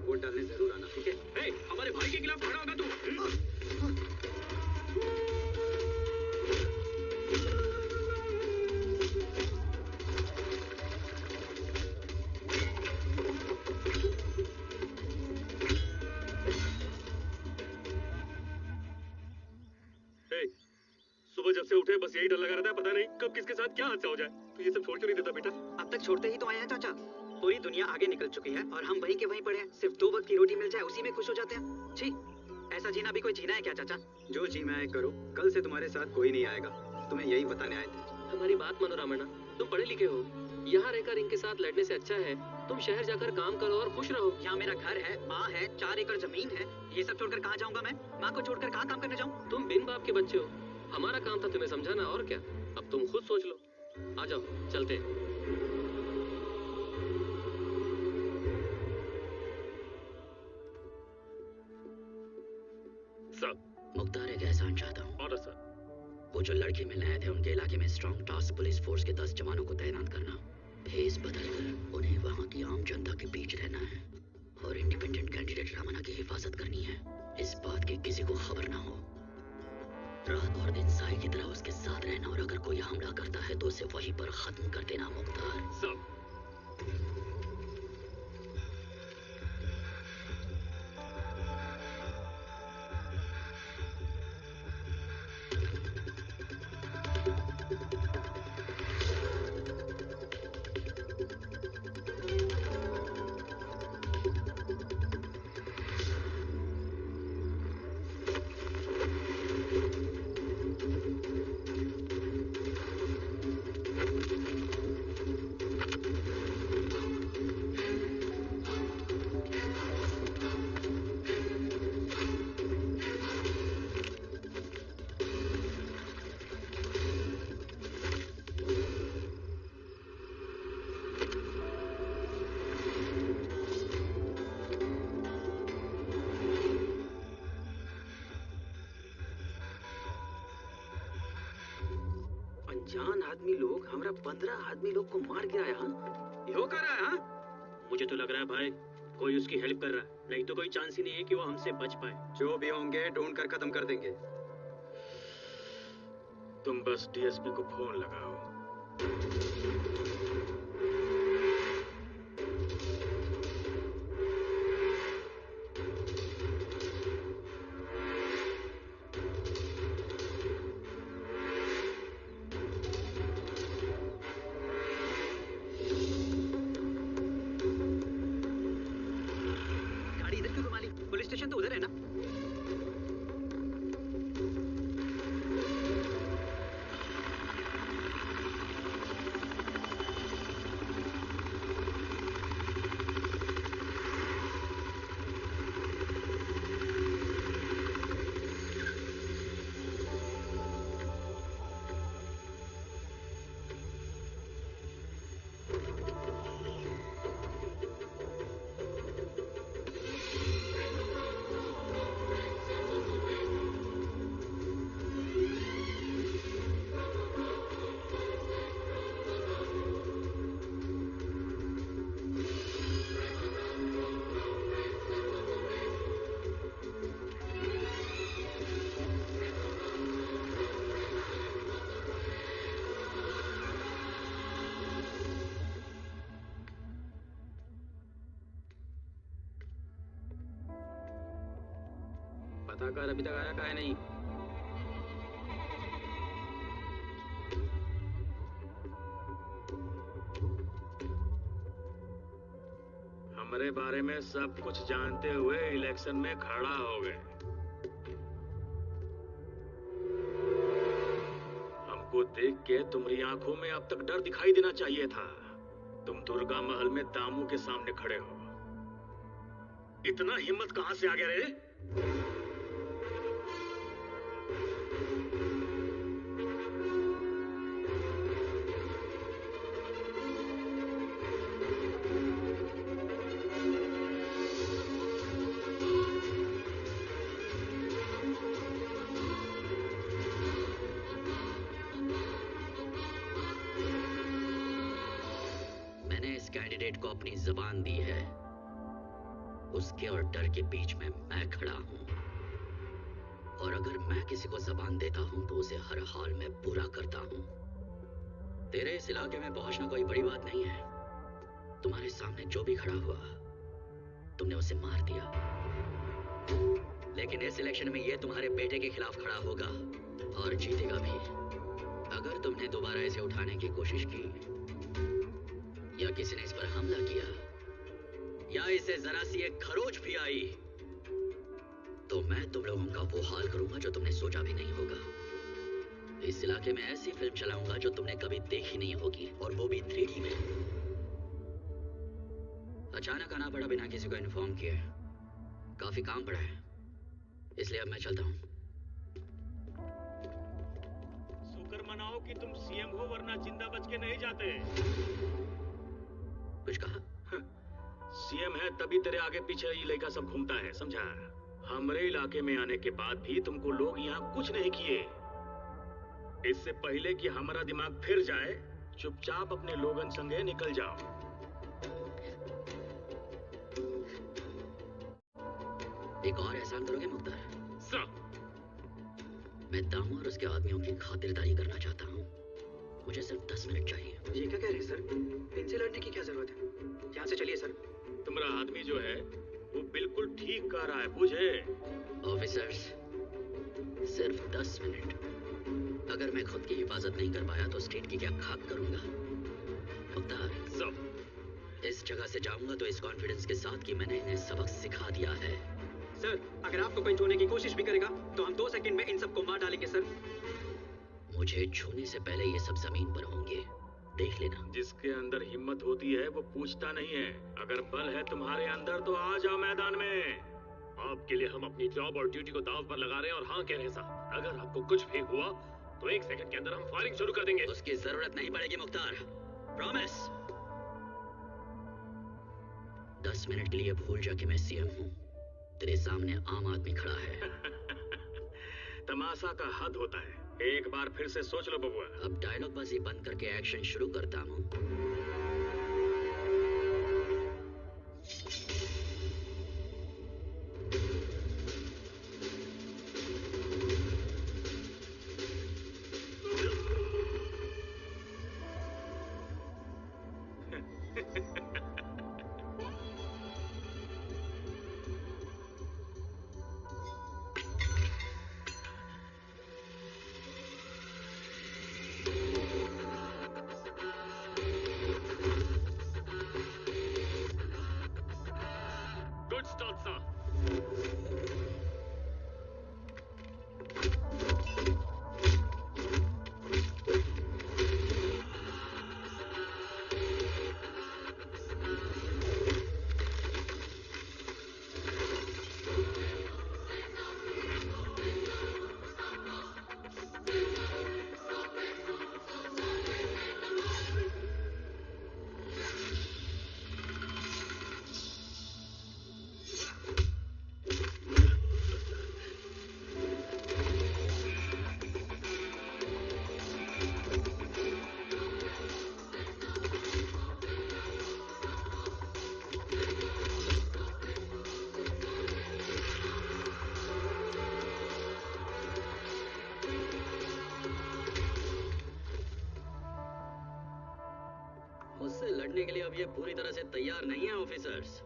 वोट डालने जरूर आना, ठीक है? हे, हमारे भाई के खिलाफ खड़ा होगा तू? सुबह जब से उठे बस यही डर लगा रहता है, पता नहीं कब किसके साथ क्या हादसा हो जाए। तो ये सब छोड़ क्यों नहीं देता बेटा? अब तक छोड़ते ही तो आए हैं चाचा। पूरी दुनिया आगे निकल चुकी है और हम वहीं के वहीं पड़े हैं। सिर्फ 2 वक्त की रोटी मिल जाए उसी में खुश हो जाते हैं। छी, ऐसा जीना भी कोई जीना है क्या चाचा? जो जी मैं करो, कल से तुम्हारे साथ कोई नहीं आएगा। तुम्हें यही बताने आए थे। हमारी बात मानो रामण्णा, तुम पढ़े लिखे हो। यहाँ रहकर इनके साथ लड़ने से अच्छा है तुम शहर जाकर काम करो और खुश रहो। यहाँ मेरा घर है, माँ है, 4 एकड़ जमीन है। ये सब छोड़कर कहाँ जाऊंगा मैं? माँ को छोड़कर कहाँ काम करने जाऊँ? तुम बिन बाप के बच्चे हो। हमारा काम था तुम्हें समझाना, और क्या। अब तुम खुद सोच लो। आ जाओ, चलते हैं। सर, मुख्तार एक एहसान चाहता हूँ। Order sir. वो जो लड़के मिलने आए थे उनके इलाके में स्ट्रॉन्ग टास्क पुलिस फोर्स के 10 जवानों को तैनात करना। भेस बदलकर उन्हें वहाँ की आम जनता के बीच रहना है और इंडिपेंडेंट कैंडिडेट रामन्ना की हिफाजत करनी है। इस बात की किसी को खबर ना हो। रात और दिन साई की तरह उसके साथ रहना, और अगर कोई हमला करता है तो उसे वहीं पर खत्म कर देना। मुख्तार सब अनजान आदमी लोग हमारा 15 आदमी लोग को मार के आया। यो कर रहा है हाँ? मुझे तो लग रहा है भाई कोई उसकी हेल्प कर रहा है, नहीं तो कोई चांस ही नहीं है कि वो हमसे बच पाए। जो भी होंगे ढूंढ कर खत्म कर देंगे। तुम बस डीएसपी को फोन लगाओ। गाड़ी इधर क्यों घुमा ली? पुलिस स्टेशन तो उधर है ना? पता कर अभी तक आया का है नहीं? हमारे बारे में सब कुछ जानते हुए इलेक्शन में खड़ा हो गए। हमको देख के तुम्हारी आंखों में अब तक डर दिखाई देना चाहिए था। तुम दुर्गा महल में दामू के सामने खड़े हो। इतना हिम्मत कहां से आ गया रे? स्टेट को अपनी जबान दी है, उसके और डर के बीच में मैं खड़ा हूं। और अगर मैं किसी को जबान देता हूं तो उसे हर हाल में पूरा करता हूं। तेरे इस इलाके में पहुंचना कोई बड़ी बात नहीं है। तुम्हारे सामने जो भी खड़ा हुआ तुमने उसे मार दिया, लेकिन इस इलेक्शन में ये तुम्हारे बेटे के खिलाफ खड़ा होगा और जीतेगा भी। अगर तुमने दोबारा इसे उठाने की कोशिश की या किसी ने इस पर हमला किया या इसे जरा सी एक खरोच भी आई तो मैं तुम लोगों का वो हाल करूंगा जो तुमने सोचा भी नहीं होगा। इस इलाके में ऐसी फिल्म चलाऊंगा जो तुमने कभी देखी नहीं होगी, और वो भी 3D में। अचानक आना पड़ा बिना किसी को इन्फॉर्म किए। काफी काम पड़ा है, इसलिए अब मैं चलता हूँ। शुक्र मनाओ कि तुम सीएम हो, वरना जिंदा बच के नहीं जाते। कुछ कहा? सीएम है तभी तेरे आगे पीछे ये लड़का सब घूमता है, समझा? हमरे इलाके में आने के बाद भी तुमको लोग यहाँ कुछ नहीं किए। इससे पहले कि हमारा दिमाग फिर जाए, चुपचाप अपने लोगन संगे निकल जाओ। एक और एहसान करोगे मुख्तार? सर, मैं दामू और उसके आदमियों की खातिरदारी करना चाहता हूँ। मुझे सिर्फ 10 मिनट चाहिए। ये क्या कह रहे हैं सर? इनसे लड़ने की क्या जरूरत है? यहाँ से चलिए सर। तुम्हारा आदमी जो है वो बिल्कुल ठीक कह रहा है, बुझे? ऑफिसर्स, सिर्फ 10 मिनट। अगर मैं खुद की हिफाजत नहीं कर पाया तो स्टेट की क्या खाक करूंगा? मुख्तार, इस जगह से जाऊंगा तो इस कॉन्फिडेंस के साथ कि मैंने इन्हें सबक सिखा दिया है। सर, अगर आपको कोई छूने की कोशिश भी करेगा तो हम 2 सेकंड में इन सबको मार डालेंगे सर। मुझे छूने से पहले ये सब जमीन पर होंगे, देख लेना। जिसके अंदर हिम्मत होती है वो पूछता नहीं है। अगर बल है तुम्हारे अंदर तो आ जाओ मैदान में। आपके लिए हम अपनी जॉब और ड्यूटी को दांव पर लगा रहे हैं और हाँ कह रहे हैं साहब। अगर आपको कुछ भी हुआ तो 1 सेकंड के अंदर हम फायरिंग शुरू कर देंगे। उसकी जरूरत नहीं पड़ेगी मुख्तार, प्रॉमिस। 10 मिनट के लिए भूल जा कि मैं सीएम हूँ। तेरे सामने आम आदमी खड़ा है। तमाशा का हद होता है। एक बार फिर से सोच लो बबुआ। अब डायलॉग बाजी बंद करके एक्शन शुरू करता हूँ। मुझसे लड़ने के लिए अब ये पूरी तरह से तैयार नहीं है ऑफिसर्स।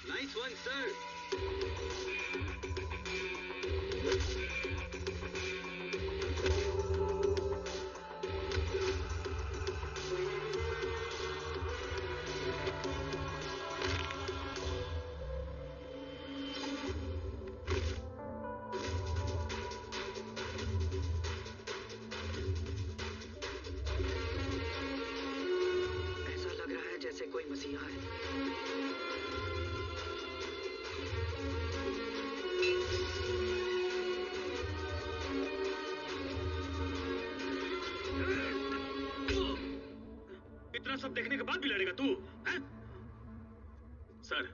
Nice one, sir. लड़ेगा तू? हैं? सर,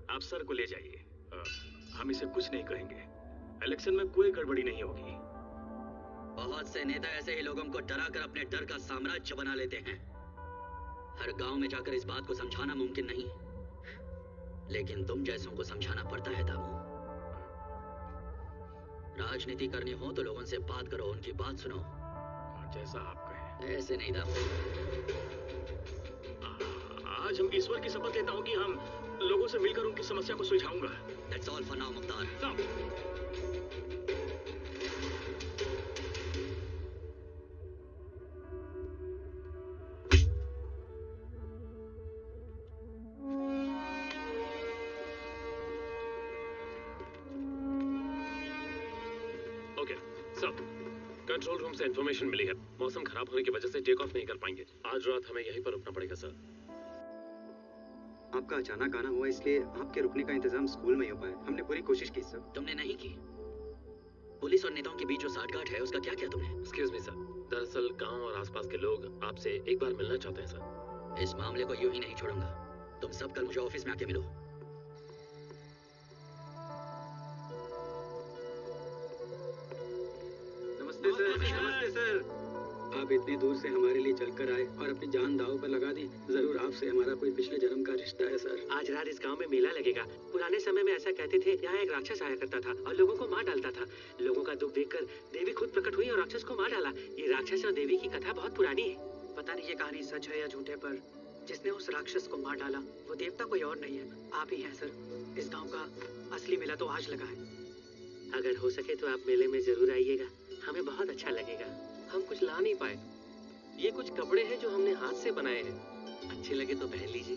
आप सर को ले जाइए। हम इसे कुछ नहीं कहेंगे। इलेक्शन में कोई गड़बड़ी नहीं होगी। बहुत से नेता ऐसे ही लोगों को डरा कर अपने डर का साम्राज्य बना लेते हैं। हर गांव में जाकर इस बात को समझाना मुमकिन नहीं, लेकिन तुम जैसों को समझाना पड़ता है दामू। राजनीति करनी हो तो लोगों से बात करो, उनकी बात सुनो। जैसा आप कहें। ऐसे नहीं दामू। आज हम ईश्वर की शपथ लेता हूँ कि हम लोगों से मिलकर उनकी समस्या को सुलझाऊंगा। That's all for now, Mukhtar. Okay, सब कंट्रोल रूम से इंफॉर्मेशन मिली है। मौसम खराब होने की वजह से टेक ऑफ नहीं कर पाएंगे। आज रात हमें यहीं पर रुकना पड़ेगा सर। आपका अचानक आना हुआ, इसलिए आपके रुकने का इंतजाम स्कूल में ही हो पाया। हमने पूरी कोशिश की सर। तुमने नहीं की? पुलिस और नेताओं के बीच जो साठगांठ है उसका क्या किया तुमने? एक्सक्यूज मी सर, दरअसल गांव और आसपास के लोग आपसे एक बार मिलना चाहते हैं सर। इस मामले को यूं ही नहीं छोड़ूंगा। तुम सब कल मुझे ऑफिस में आके मिलो। नमस्ते सर। नमस्ते सर। आप इतनी दूर से हमारे लिए चलकर आए और अपनी जान दांव पर लगा दी। जरूर आपसे हमारा कोई पिछले जन्म का रिश्ता है सर। आज रात इस गांव में मेला लगेगा। पुराने समय में ऐसा कहते थे, यहाँ एक राक्षस आया करता था और लोगों को मार डालता था। लोगों का दुख देखकर देवी खुद प्रकट हुई और राक्षस को मार डाला। ये राक्षस और देवी की कथा बहुत पुरानी है। पता नहीं ये कहानी सच है या झूठे, पर जिसने उस राक्षस को मार डाला वो देवता कोई और नहीं है, आप ही हैं सर। इस गांव का असली मेला तो आज लगा है। अगर हो सके तो आप मेले में जरूर आइएगा, हमें बहुत अच्छा लगेगा। हम कुछ ला नहीं पाए। ये कुछ कपड़े हैं जो हमने हाथ से बनाए हैं। अच्छे लगे तो पहन लीजिए।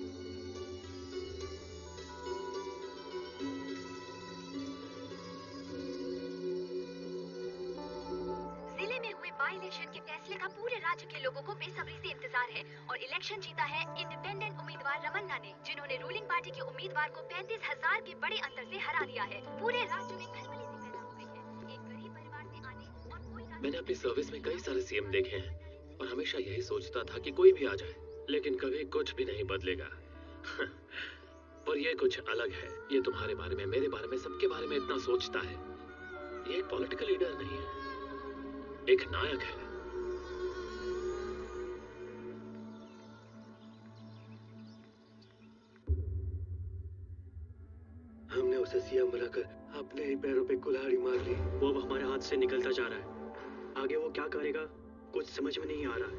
जिले में हुए बाई इलेक्शन के फैसले का पूरे राज्य के लोगों को बेसब्री से इंतजार है और इलेक्शन जीता है इंडिपेंडेंट उम्मीदवार रमन्ना ने, जिन्होंने रूलिंग पार्टी के उम्मीदवार को 35,000 के बड़े अंतर से हरा दिया है। पूरे राज्य में खलबली सी पैदा हो गई है। एक गरीब परिवार से आने और कोई मैंने अपनी सर्विस में कई सारे सीएम देखे हैं और हमेशा यही सोचता था कि कोई भी आ जाए, लेकिन कभी कुछ भी नहीं बदलेगा। पर ये कुछ अलग है। ये तुम्हारे बारे में, मेरे बारे में, सबके बारे में इतना सोचता है। ये एक पॉलिटिकल लीडर नहीं है, एक नायक है। हमने उसे सीएम बनाकर अपने ही पैरों पे कुल्हाड़ी मार ली। वो अब हमारे हाथ से निकलता जा रहा है। आगे वो क्या करेगा कुछ समझ में नहीं आ रहा।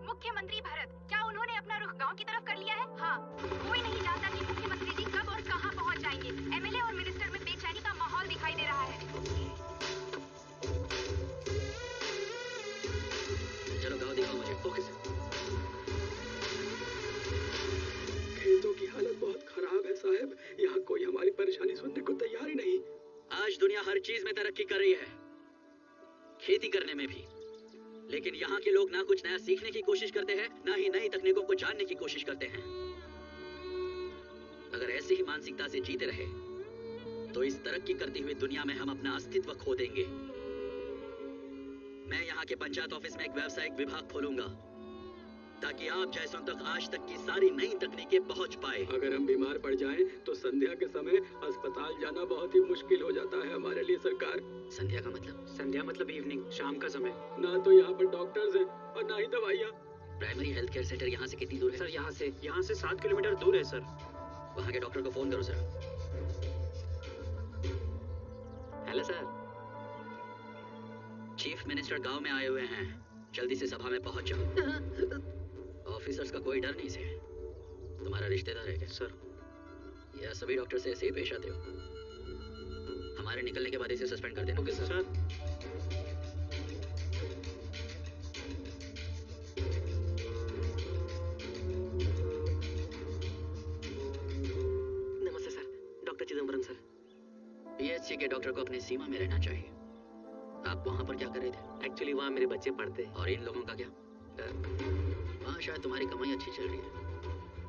मुख्यमंत्री भरत, क्या उन्होंने अपना रुख गांव की तरफ कर लिया है? हाँ। कोई नहीं जानता कि मुख्यमंत्री जी कब और कहां पहुंच जाएंगे। एमएलए और मिनिस्टर में बेचैनी का माहौल दिखाई दे रहा है। चलो गाँव दिखाओ मुझे। Okay sir. खेतों की हालत बहुत खराब है साहब। यहाँ कोई हमारी परेशानी सुनने को तैयार ही नहीं। आज दुनिया हर चीज में तरक्की कर रही है, खेती करने में भी। लेकिन यहाँ के लोग ना कुछ नया सीखने की कोशिश करते हैं, ना ही नई तकनीकों को जानने की कोशिश करते हैं। अगर ऐसी ही मानसिकता से जीते रहे तो इस तरक्की करती हुई दुनिया में हम अपना अस्तित्व खो देंगे। मैं यहाँ के पंचायत ऑफिस में एक व्यावसायिक विभाग खोलूंगा ताकि आप जैसों तक आज तक की सारी नई तकनीकें पहुंच पाए। अगर हम बीमार पड़ जाएं तो संध्या के समय अस्पताल जाना बहुत ही मुश्किल हो जाता है हमारे लिए सरकार। संध्या का मतलब? संध्या मतलब इवनिंग, शाम का समय। ना तो यहाँ पर डॉक्टर्स हैं और ना ही दवाइयाँ। प्राइमरी हेल्थ केयर सेंटर यहाँ से कितनी दूर है? सर यहाँ से 7 किलोमीटर दूर है सर। वहाँ के डॉक्टर को फोन करो sir. Hello sir. Chief minister गांव में आए हुए हैं, जल्दी से सभा में पहुंच जाओ। ऑफिसर्स का कोई डर नहीं से। तुम्हारा रिश्तेदार है क्या? सर, या सभी डॉक्टर से ऐसे ही पेश आते हो? हमारे निकलने के बाद इसे सस्पेंड कर देना। Okay sir. नमस्ते sir, doctor Chidambaram sir. PHC के डॉक्टर को अपनी सीमा में रहना चाहिए। आप वहाँ पर क्या कर रहे थे? एक्चुअली वहाँ मेरे बच्चे पढ़ते हैं। और इन लोगों का क्या? वहाँ शायद तुम्हारी कमाई अच्छी चल रही है,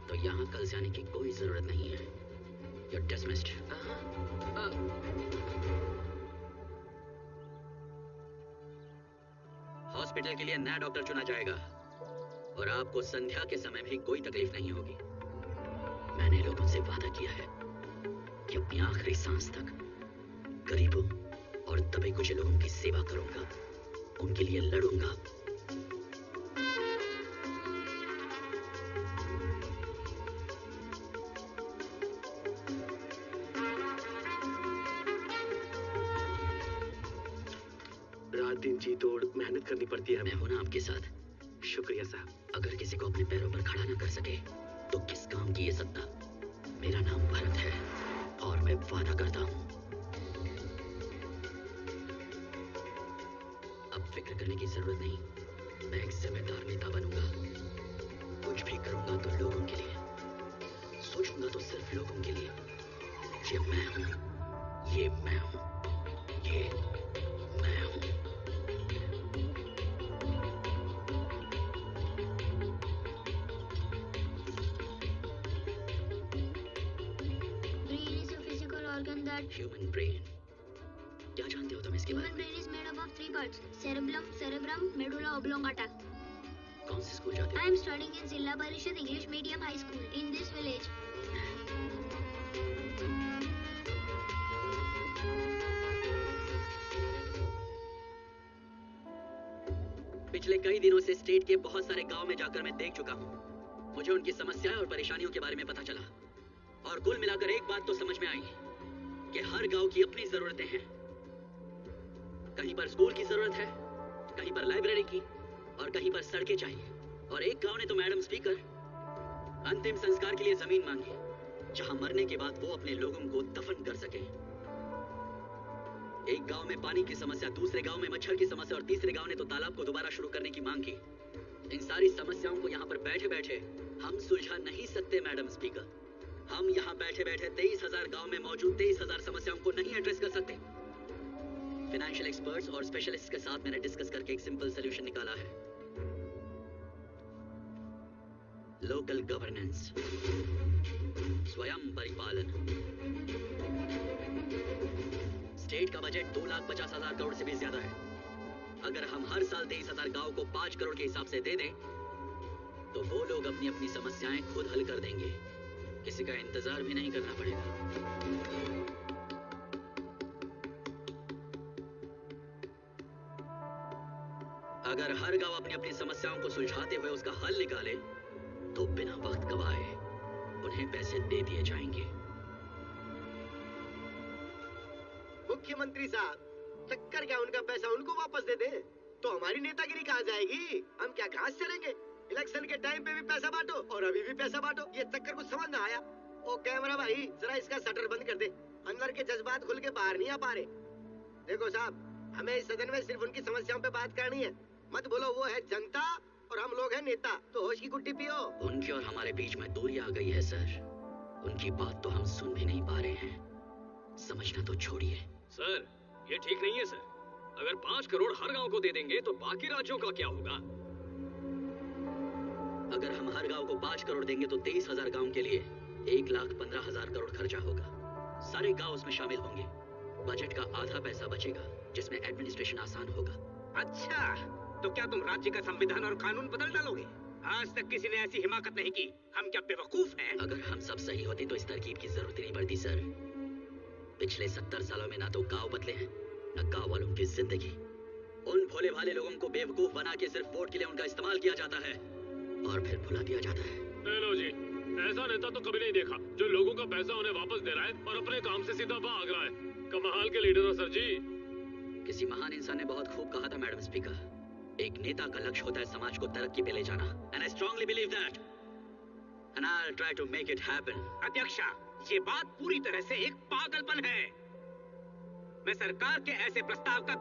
तो यहाँ कल से आने की कोई जरूरत नहीं है। You're dismissed. हॉस्पिटल के लिए नया डॉक्टर चुना जाएगा। और आपको संध्या के समय भी कोई तकलीफ नहीं होगी। मैंने लोगों से वादा किया है कि अपनी आखिरी सांस तक गरीबों और दबे कुचले लोगों की सेवा करूंगा, उनके लिए लड़ूंगा। रात दिन जी तोड़ मेहनत करनी पड़ती है। मैं हूं ना आपके साथ। शुक्रिया साहब। अगर किसी को अपने पैरों पर खड़ा ना कर सके तो किस काम की ये सत्ता? मेरा नाम भरत है और मैं वादा करता हूं अब फिक्र करने की जरूरत नहीं। मैं एक जिम्मेदार नेता बनूंगा। कुछ भी करूंगा तो लोगों के लिए, सोचूंगा तो सिर्फ लोगों के लिए। ये मैं हूं, ये मैं हूं, ये मैं हूं। Human brain. क्या जानते हो तुम इसके बारे में? Human brain is made up of 3 parts: cerebrum, medulla oblongata. कौन से स्कूल जाते हो? I am studying in Zilla Parishad English Medium High School in this village. पिछले कई दिनों से स्टेट के बहुत सारे गांव में जाकर मैं देख चुका हूँ। मुझे उनकी समस्याएं और परेशानियों के बारे में पता चला और कुल मिलाकर एक बात तो समझ में आई कि हर गांव की अपनी जरूरतें हैं। कहीं पर स्कूल की जरूरत है, कहीं पर लाइब्रेरी की और कहीं पर सड़कें चाहिए। और एक गांव ने तो मैडम स्पीकर अंतिम संस्कार के लिए जमीन मांगी, जहां मरने के बाद वो अपने लोगों को दफन कर सके। एक गांव में पानी की समस्या, दूसरे गांव में मच्छर की समस्या और तीसरे गांव ने तो तालाब को दोबारा शुरू करने की मांग की। इन सारी समस्याओं को यहाँ पर बैठे बैठे हम सुलझा नहीं सकते मैडम स्पीकर। हम यहाँ बैठे बैठे 23,000 गांव में मौजूद 23,000 समस्याओं को नहीं एड्रेस कर सकते। फाइनेंशियल एक्सपर्ट्स और स्पेशलिस्ट के साथ मैंने डिस्कस करके एक सिंपल सॉल्यूशन निकाला है। लोकल गवर्नेंस, स्वयं परिपालन। स्टेट का बजट 2,50,000 करोड़ से भी ज्यादा है। अगर हम हर साल 23,000 गांव को 5 करोड़ के हिसाब से दे दें तो वो लोग अपनी अपनी समस्याएं खुद हल कर देंगे। किसी का इंतजार भी नहीं करना पड़ेगा। अगर हर गांव अपनी अपनी समस्याओं को सुलझाते हुए उसका हल निकाले तो बिना वक्त गवाए उन्हें पैसे दे दिए जाएंगे। मुख्यमंत्री साहब, टक्कर क्या उनका पैसा उनको वापस दे दे तो हमारी नेतागिरी कहाँ जाएगी? हम क्या घास चलेंगे? इलेक्शन के टाइम पे भी पैसा बांटो और अभी भी पैसा बांटो। ये चक्कर कुछ समझ ना आया। ओ कैमरा भाई, जरा इसका शटर बंद कर दे। अंदर के जज्बात खुल के बाहर नहीं आ पा रहे। देखो साहब, हमें इस सदन में सिर्फ उनकी समस्याओं पे बात करनी है। मत बोलो वो है जनता और हम लोग हैं नेता, तो होश की गुट्टी पियो। उनकी और हमारे बीच में दूरी आ गई है सर। उनकी बात तो हम सुन भी नहीं पा रहे हैं। समझना तो छोड़िए। सर, ये ठीक नहीं है सर। अगर 5 करोड़ हर गांव को दे देंगे तो बाकी राज्यों का क्या होगा? अगर हम हर गांव को 5 करोड़ देंगे तो 23,000 गांव के लिए 1,15,000 करोड़ खर्चा होगा। सारे गांव उसमें शामिल होंगे। बजट का आधा पैसा बचेगा जिसमें एडमिनिस्ट्रेशन आसान होगा। अच्छा, तो क्या तुम राज्य का संविधान और कानून बदल डालोगे? आज तक किसी ने ऐसी हिमाकत नहीं की। हम क्या बेवकूफ हैं? अगर हम सब सही होते तो इस तरकीब की जरूरत ही नहीं पड़ती सर। पिछले 70 सालों में ना तो गांव बदले हैं, न गांव वालों की जिंदगी। उन भोले भाले लोगों को बेवकूफ बना के सिर्फ वोट के लिए उनका इस्तेमाल किया जाता है और फिर भुला दिया जाता है। हेलो जी, ऐसा नेता तो कभी नहीं देखा जो लोगों का पैसा उन्हें वापस दे रहा है और अपने काम से सीधा भाग रहा है। कमाल के लीडर हो सर जी। किसी महान इंसान ने बहुत खूब कहा था मैडम स्पीकर, एक नेता का लक्ष्य होता है समाज को तरक्की पे ले जाना। And I strongly believe that. And I'll try to make it happen. अध्यक्षा, ये बात पूरी तरह से एक पागलपन है। मैं सरकार के ऐसे प्रस्ताव का